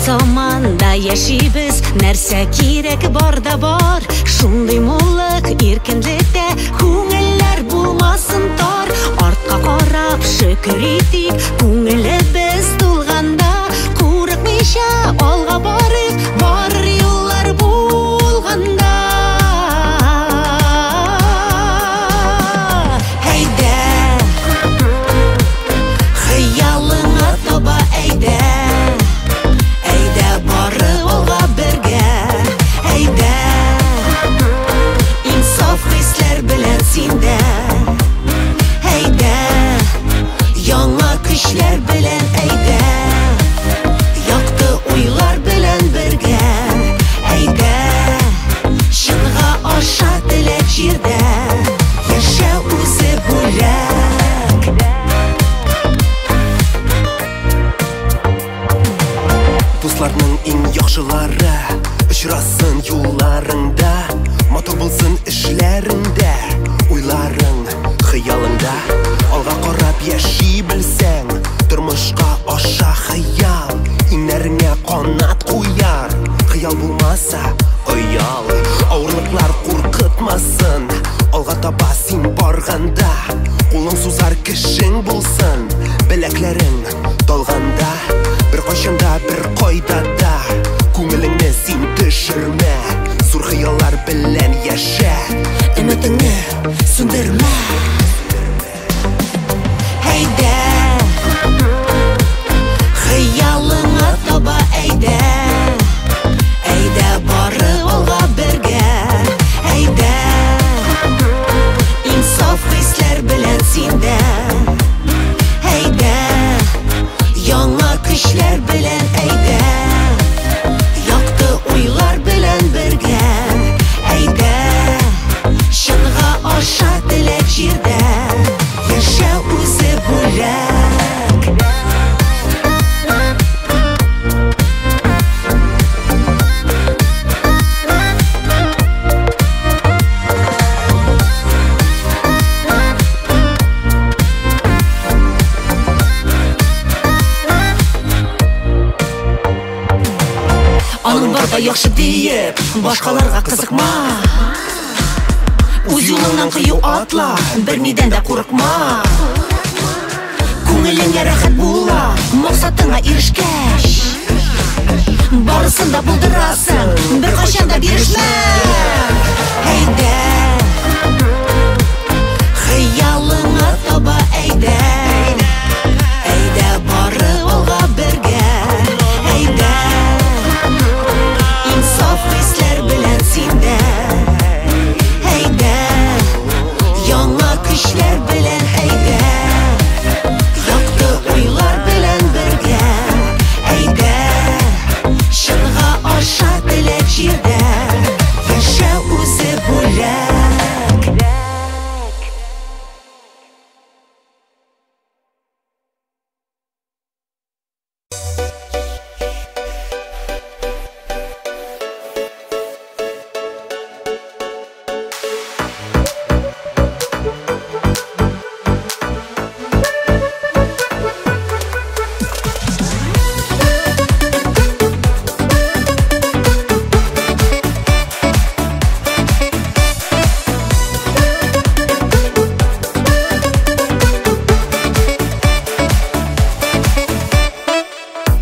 заманда яшибез, нәрсә кирәк бар да бар. Шундый муллык иркенлектә, күңелләр булмасын тар. Артка карап шөкер итик, күңелебез тулганда. Курыкмыйча алга барыйк, барыр юллар булганда. Әйдә, хыялыңа таба әйдә. Әйдә, барып алга бергә. Әйдә, инсаф хисләр белән синдә. Әйдә, яңа көчләр белән әйдә. Якты уйлар белән бергә. Әйдә, чынга аша теләк җирдә. Яшә үзе бүләк. Дусларның иң яхшылары очрасын юлларыңда. Матур булсын эшләреңдә. Уйларың, хыялыңда. Алга карап яши белсәң, тормышка аша хыял. Иңнәреңә канат куяр. Хыял булмаса, оял. Авырлыклар куркытмасын. Алга таба син барганда. Кулың сузар кешең булсын. Беләкләрең талганда. Бер кайчанда, бер кайда да. Күңелеңне син төшермә. Зур хыяллар белән яшә. Өметеңне сүндермә. Әйдә, хыялыңа таба әйдә. Әйдә, барып алга бергә. Әйдә, инсаф хисләр белән синдә. Әйдә, яңа көчләр белән әйдә. Якты уйлар белән бергә. Әйдә, чынга аша теләк җирдә. Яшә үзе бүләк. Аның барда яхшы диеп, башкаларга кызыкма. Үз юлыңнан кыю атла, бер нидән дә курыкма. Күңелеңә рәхәт була, максатыңа ирешкәч. Барысын да булдырасың, бер кайчан да бирешмә. Әйдә, хыялыңа таба әйдә. Әйдә, барып алга бергә. Әйдә, инсаф хисләр белән синдә. Әйдә, яңа көчләр белән әйдә. Якты уйлар белән бергә. Әйдә, чынга аша теләк җирдә. Яшә үзе бүләк.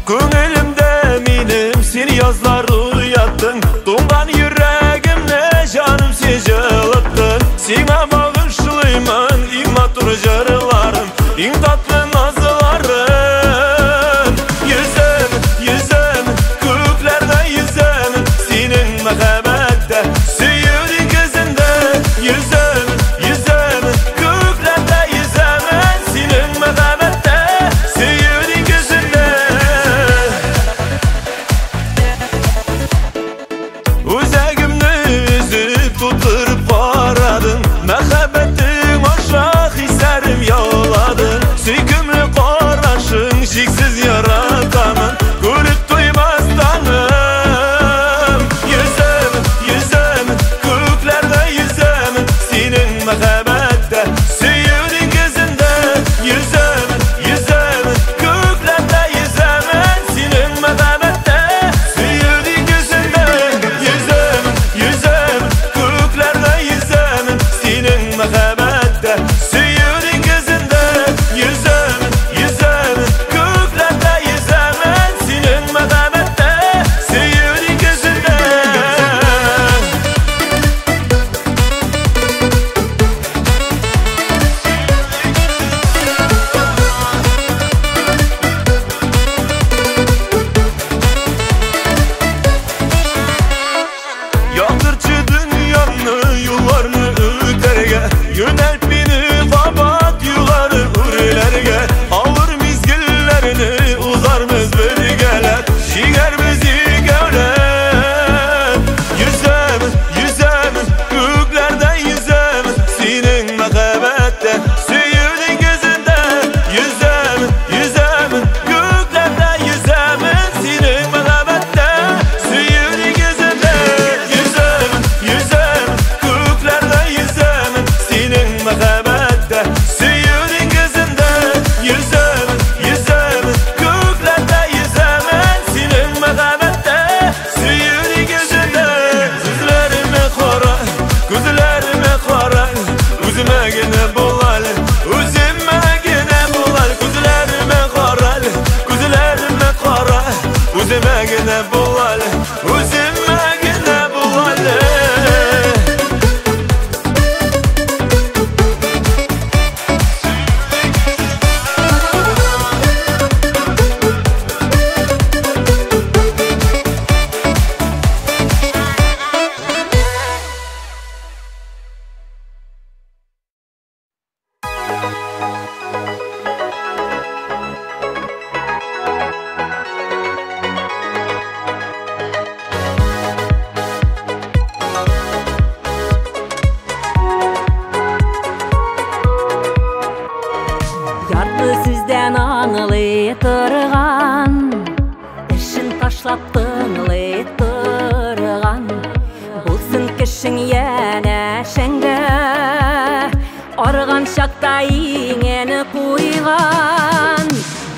Күңелемдә минем син язлар уяттың. Туңган йөрәгемне җаным син җылыттың. Сиңа багышлыймын иң матур җырларым, иң татлы назларым. Йөзем, йөзем, күкләрдә йөзем, синең мәхәббәттә, сөю диңгезендә. Йөзем, йөзем, күкләрдә йөзем, синең мәхәббәттә, сөю диңгезендә. Үзәгемне өзеп тутырып барадың, мәхәббәтең аша хисләрем gene bulalı, üzülme gene bulalı. Ярты сүздән аңлый торган, эшен ташлап тыңлый торган. Булсын кешең янәшәңдә, арган чакта иңене куйган.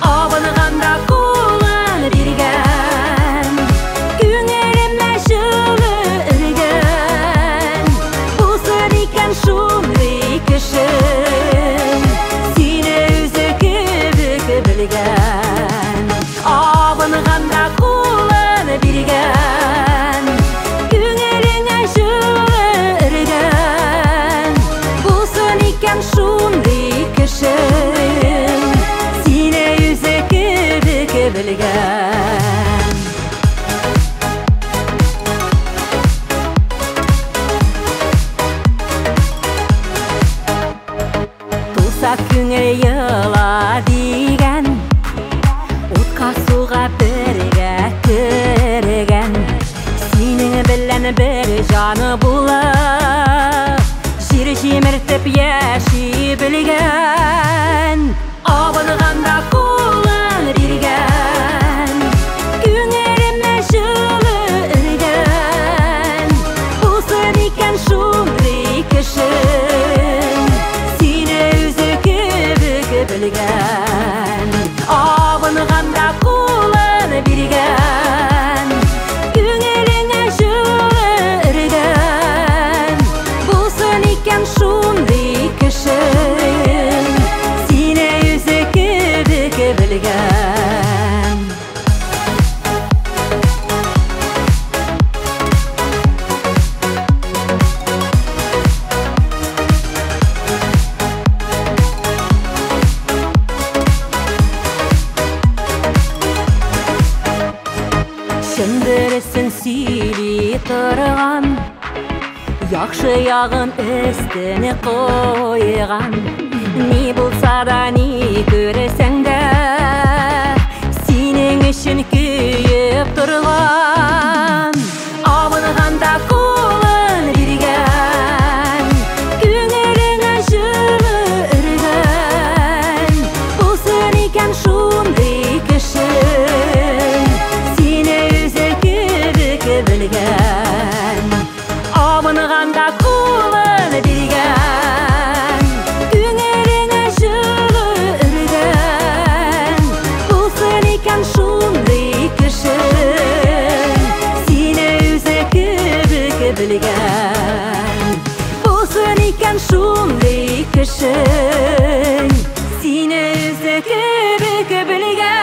Абынганда кулын биргән, күңелемә җылы өргән. Булсын икән шундый кеше, абынганда кулын биргән, күңелеңә җылы өргән. Булсын икән шундый кеше, сине үзе кебек белгән. Туса күңел йыла дигән, суга бергә кергән. Синең белән бер җаны булып, җир җимертеп яши белгән. Абынганда кулын биргән, күңелемә җылы өргән. Булсын икән шундый кеше, сине үзе кебек белгән. Абынганда кулын биргән, күңелеңә җылы өргән. Булсын икән шундый кеше, сине үзе кебек белгән. Чындырысын сөйли торган, яхшы ягын өстенә куйган. Ни булса да, ни күрсәң дә, синең өчен көеп торган. Абынганда кулын биргән, күңелеңә җылы өргән. Булсын икән шундый кеше, белгән. Абынганда кулын биргән, күңелеңә җылы өргән. Булсын икән шундый кеше, сине үзе кебек белгән. Булсын икән шундый кеше, сине үзе кебек белгән.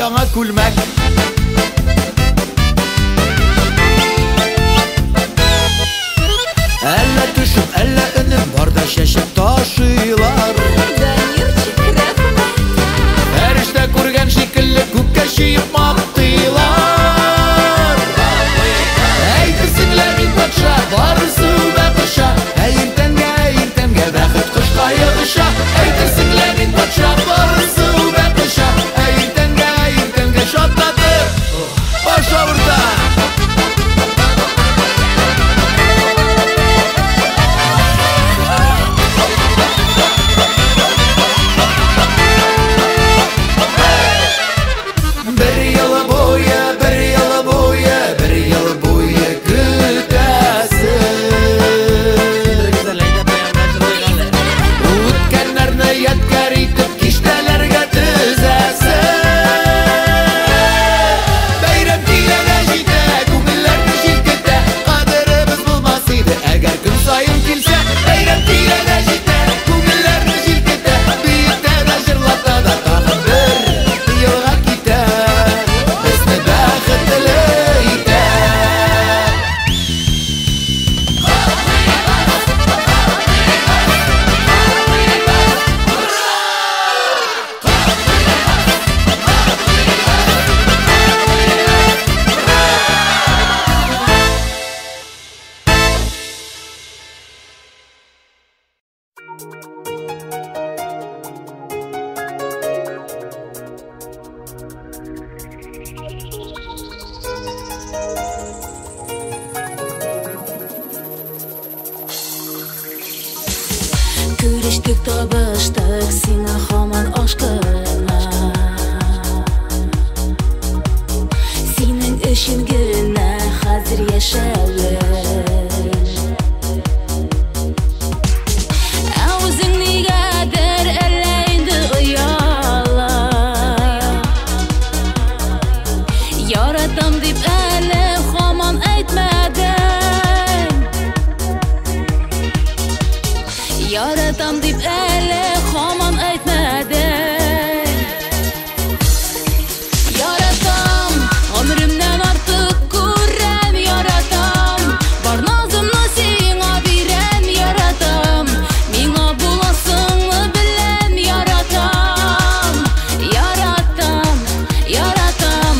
яңа күлмәк. Әллә төшүп, әллә өнем барда шәшеп ташыйлар. кайгыша, әйтерсең патша барысы ул бәтша. Иртәнгә шатлатып, баш авырта. Күрештік табыштық сиңа хаман ашқына. Синең өчен генә хәзер яшәвем. Ә үзең нигәдер әллә инде ояла. Яратам дип әле хаман әйтмәдең. Яратам дип әле хаман әйтмәдең. Яратам, гомремнән артык күрәм. Яратам, бар назымны сиңа бирәм. Яратам, миңа буласыңны беләм. Яратам, яратам, яратам,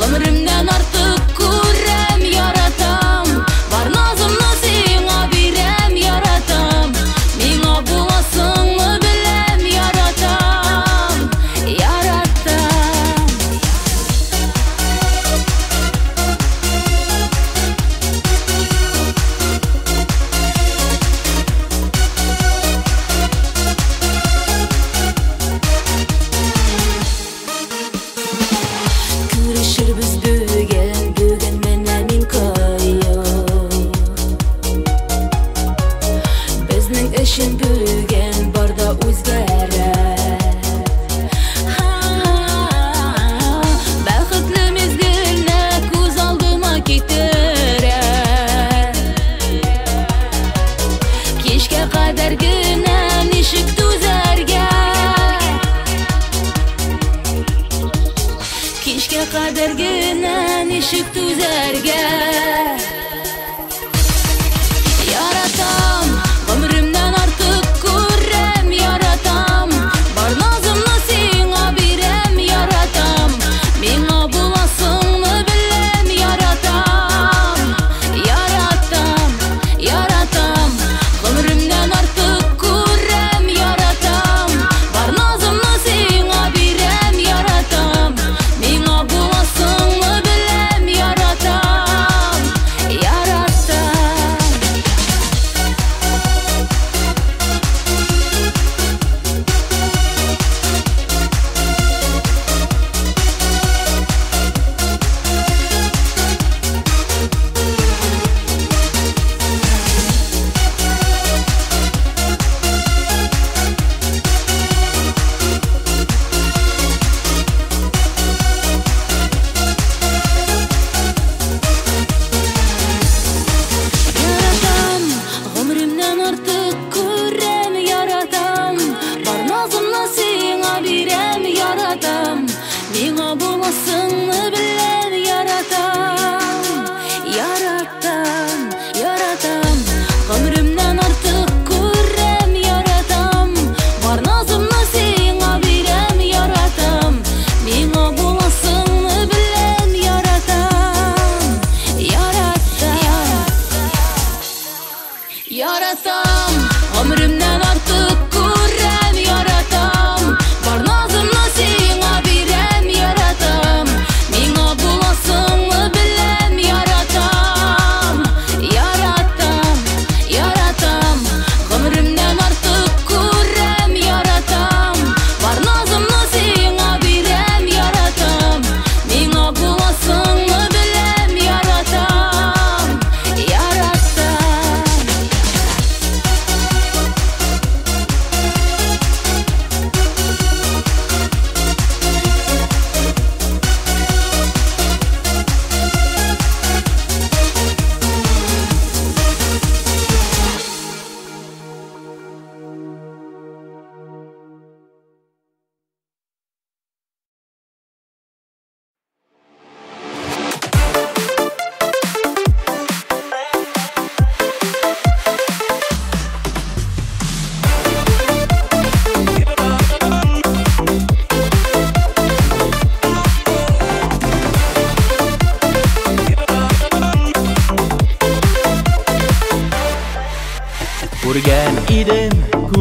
гомремнән артык күрәм. Яратам, бар назымны сиңа бирәм. Яратам, миңа буласыңны беләм. Яратам, яратам. Күрешербез бүген менә мин кайы. Безнең өчен бүген бар да үзгәрә. Бәхетле мизгелне күз алдыма китерә. Кичкә кадәр генә ничек түзәргә. Кичкә кадәр генә ничек түзәргә. Яратам, гомремнән артык күрәм. Яратам, бар назымны сиңа бирәм. Яратам, миңа буласыңны беләм. Яратам, яратам, яратам, гомремнән артык күрәм. Яратам, бар назымны сиңа бирәм. Яратам, миңа буласыңны беләм. Яратам.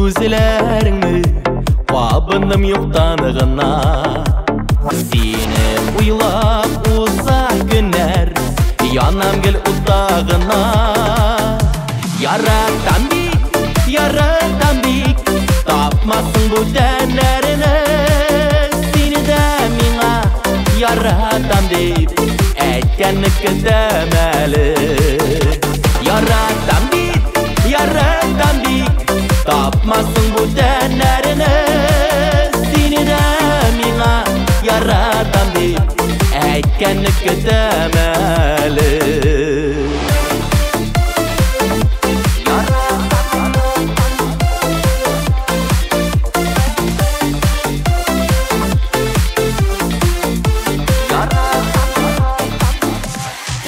Үзілеріңі Қуабыным yoqtanығына Сені ұйлап ұзақ күнер Янам кел ұттағына Яратам бик Тапмасын бұл тәнәріні Сені дә миңа Яратам деп Әйткәнні күтәм әлі Яратам бик Тапмасын бұл тәнәріні Сені дә миңа Яратам деп Әйткәнні күтәм әлі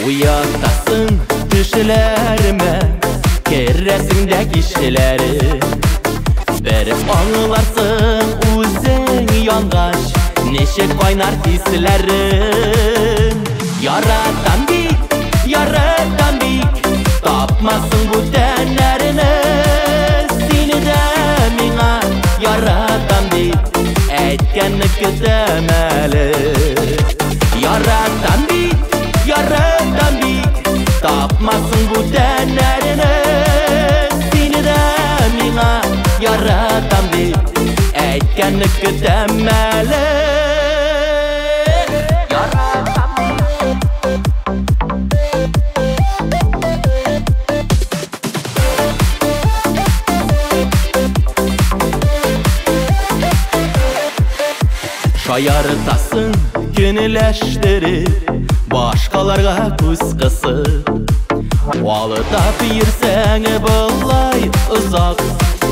Уятасың түшілеріме Кересің дә кишілері Бір аңыларсың өзің янғаш Неше қайнар тесілерің Яратам бик Тапмасын бұл тәнәріні Сені дә миңа Яратам деп Әйткәнні күтәм әлі Яратам бик Тапмасын бұл тәнәріні Сені дә миңа Яратам деп Әйткәнні күтәм әлі Шаяртасың күніләштеріп Башқаларға көз қысып Уалытап ерсәң бұлай ұзақ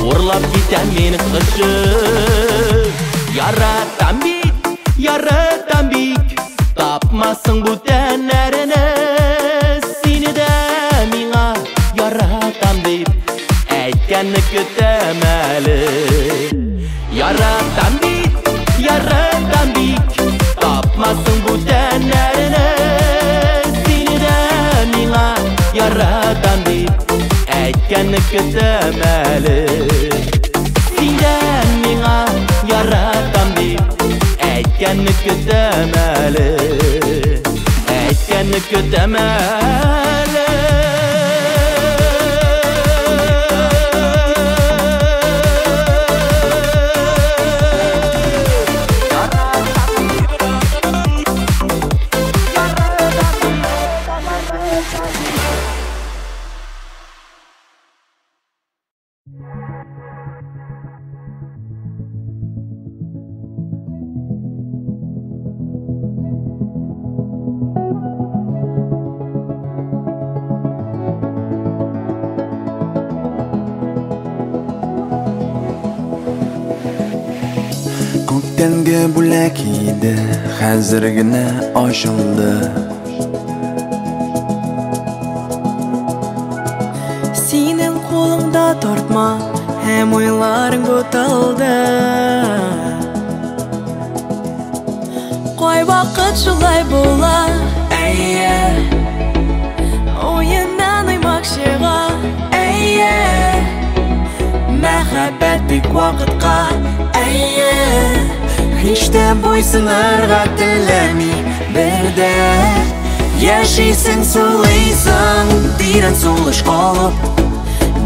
Орлап кетен мені қышып Яратам бик Тапмасын бұл тәнәріні Сені дә миңа Яратам деп Әйткәнні күтәм әлі Яратам бик Тапмасын бұл тәнәріні Сені дә миңа Яратам деп Әйткәнні күтәм әлі Сені дә миңа Яратам деп Әйткәнні күтәм әлі Әйткәнні күтәм әлі Көктемге бүләк иде, хәзер генә ачылды. Синең қолыңда тартма, һәм уйларың буталды. Кай вакыт шулай була, әйе. Уеннан уймак чыга, әйе. Мәхәббәт бик вакытка, әйе. Hiç de boysunarga теләми бердә. Яшисең, сулыйсың, тирән сулыш алып.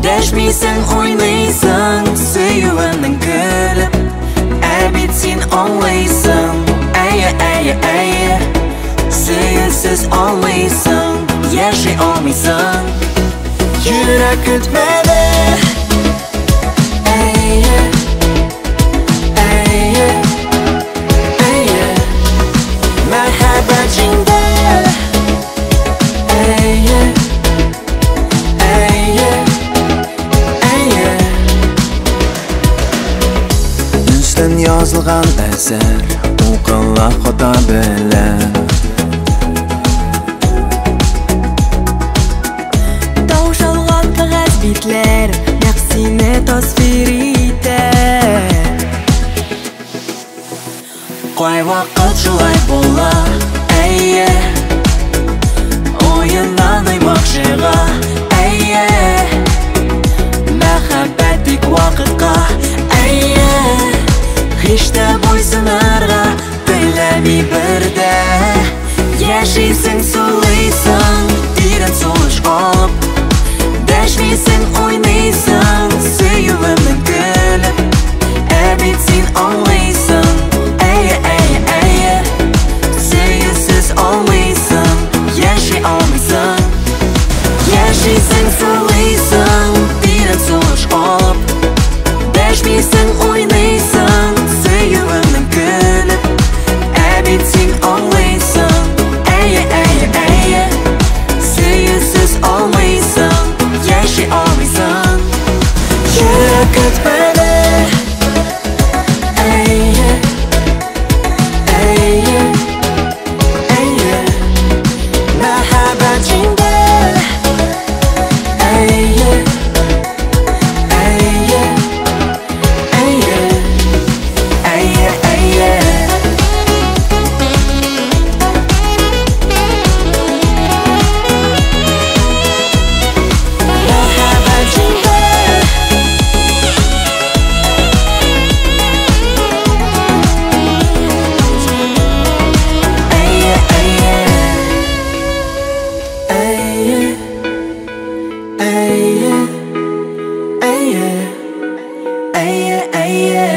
Дәшмисең, уйныйсың, сөюеңнең көлеп. Ә бит син аңлыйсың, әйе. Сөюсез алмыйсың, яши алмыйсың. Йөрәк көтмәде. Yazılgan eser Okulla xoda belən Таушалган кагаз битләр Нәксине тасвир итә. Кай вакыт шулай була, әйе. Уеннан уймак чыга, әйе. Мәхәббәт тик вакытка. Әйе, һич тә буйсынырга теләми бердә. Яшисең, сулыйсың, тирән сулыш алып, дәшмисең, уйныйсың, сөюемне көлеп. Ә бит син аңлыйсың, әйе, әйе, әйе, сөюсез алмыйсың, яши алмыйсың. Яшисең, сулыйсың, тирән сулыш алып, дәшмисең, уйныйсың, сөюемне көлеп. Ә бит син аңлыйсың, әйе, әйе, әйе, сөюсез алмыйсың, яши алмыйсың. Йөрәк көтмәде. Әйе, әйе, әйе, мәхәббәт җиңде. Әйе, әйе, әйе, әйе, әйе. Мәхәббәт җиңде. Әйе, әйе, әйе, әйе, әйе, әйе, әйе.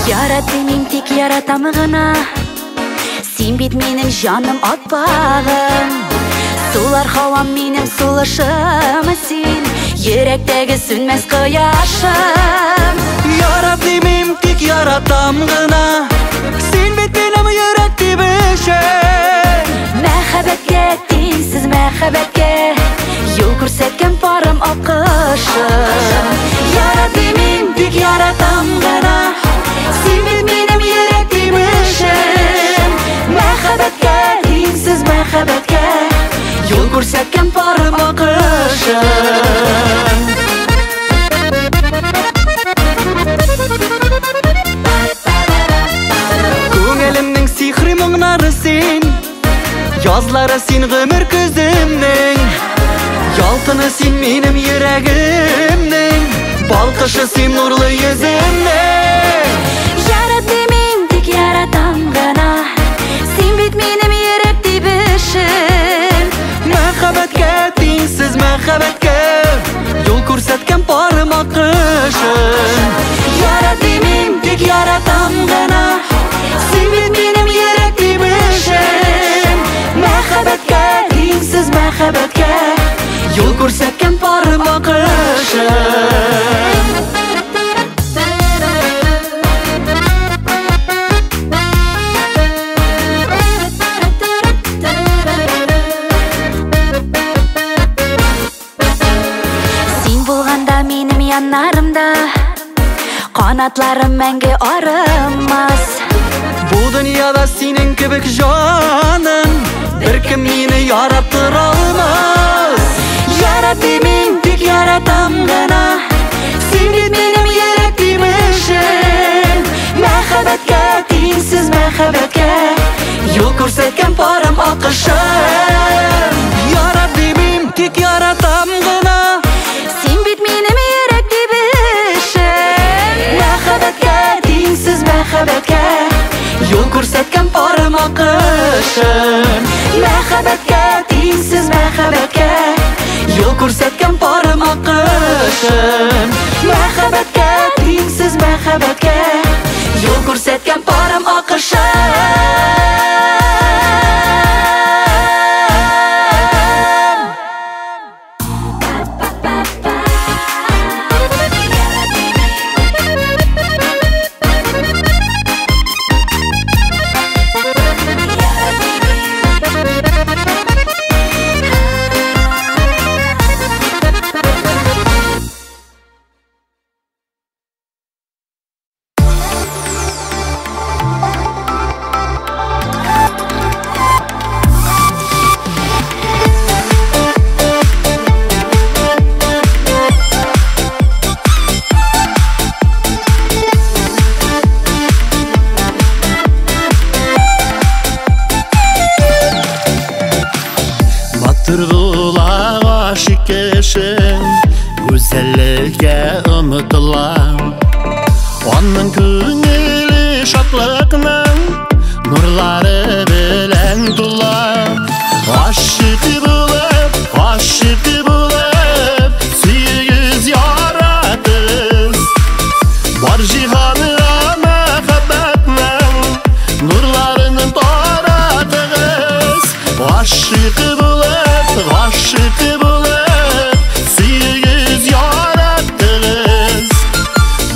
Яратты мин тик яратам гына. Син бит минем җаным атпагым. Сулар һавам минем сулышым син. Йөрәктәге сүнмәс кояшым. Ярат димим, тик яратам гына. Син бит минем йөрәк тибешем. Мәхәббәткә тиңсез мәхәббәткә юл күрсәткән парым акышым. Ярат димим, тик яратам гына. Син бит минем йөрәк тибешем. Мәхәббәткә тиңсез мәхәббәткә Юл күрсәткән парым акышым. Күңелемнең сихри моңнары син, язлары син гомер күземнең. Ялтыны син минем йөрәгемнең, балкышы син нурлы йөземнең. Яратты мин тик яратам гына. Син бит минем йөрәк тибешем. Мәхәббәткә тиңсез мәхәббәткә юл күрсәткән парым акышым. Ярат димим, тик яратам гына. Син бит минем йөрәк тибешем. Мәхәббәткә тиңсез мәхәббәткә Юл күрсәткән парым акышым. Син булганда минем яннарымда, канатларым мәңге арымас. Бу дөньяда синең кебек җаным беркем мине ярап тора алмас. Ярат димим, тик яратам гына. Син бит минем йөрәк тибешем. Мәхәббәткә тиңсез мәхәббәткә Юл күрсәткән парым акышым. Ярат димим, тик яратам гына. Син бит минем йөрәк тибешем. Мәхәббәткә тиңсез мәхәббәткә юл күрсәткән парым акышым. Мәхәббәткә тиңсез мәхәббәткә Юл күрсәткән парым акышым. Мәхәббәткә тиңсез мәхәббәткә Юл күрсәткән парым акышым. Батыр була гашык кешен, güzellikке ұмытыла. Оның көңілі шатлықның, нұрлары белән тула. Гашык булып, сөйгіз яратыз. Бар жиһанға мәхәббәтнең, нурларының таратығыз. Гашык булып, сөйгіз яратығыз.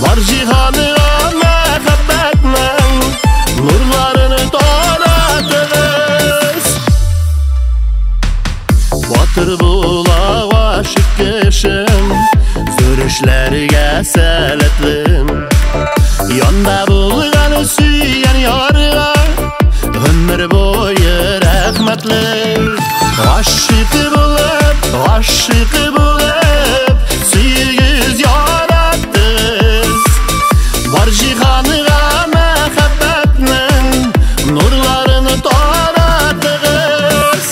Бар жиһанға мәхәббәтнең, нурларының таратығыз. Батыр була гашык кешем, зур эшләргә сәләтлем. Янда булган сөйгән ярга, гомер буе рәхмәтле. Гашык булып, сөйгез яратыз. Бар җиһанга мәхәббәтнең, нурларын таратыгыз.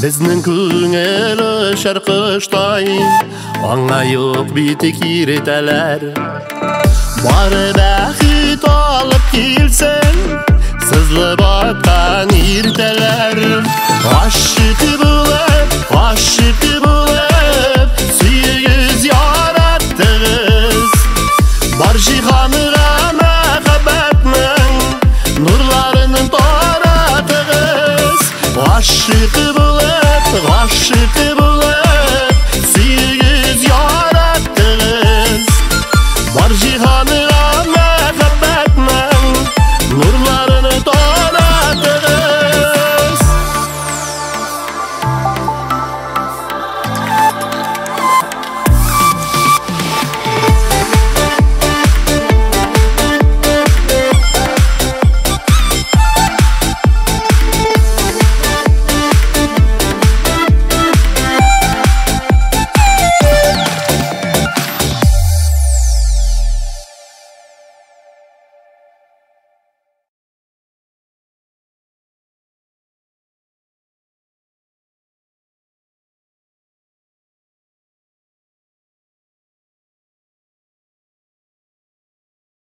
Безнең күңел шаркыштай, аңа юк бите киретәләр. Бары бәхит алып килсен, сызлы баткан иртәләр. Гашык булып, сөйгез яратыгыз. Бар җиһанга мәхәббәтнең, нурларының таратыгыз. Гашык булып,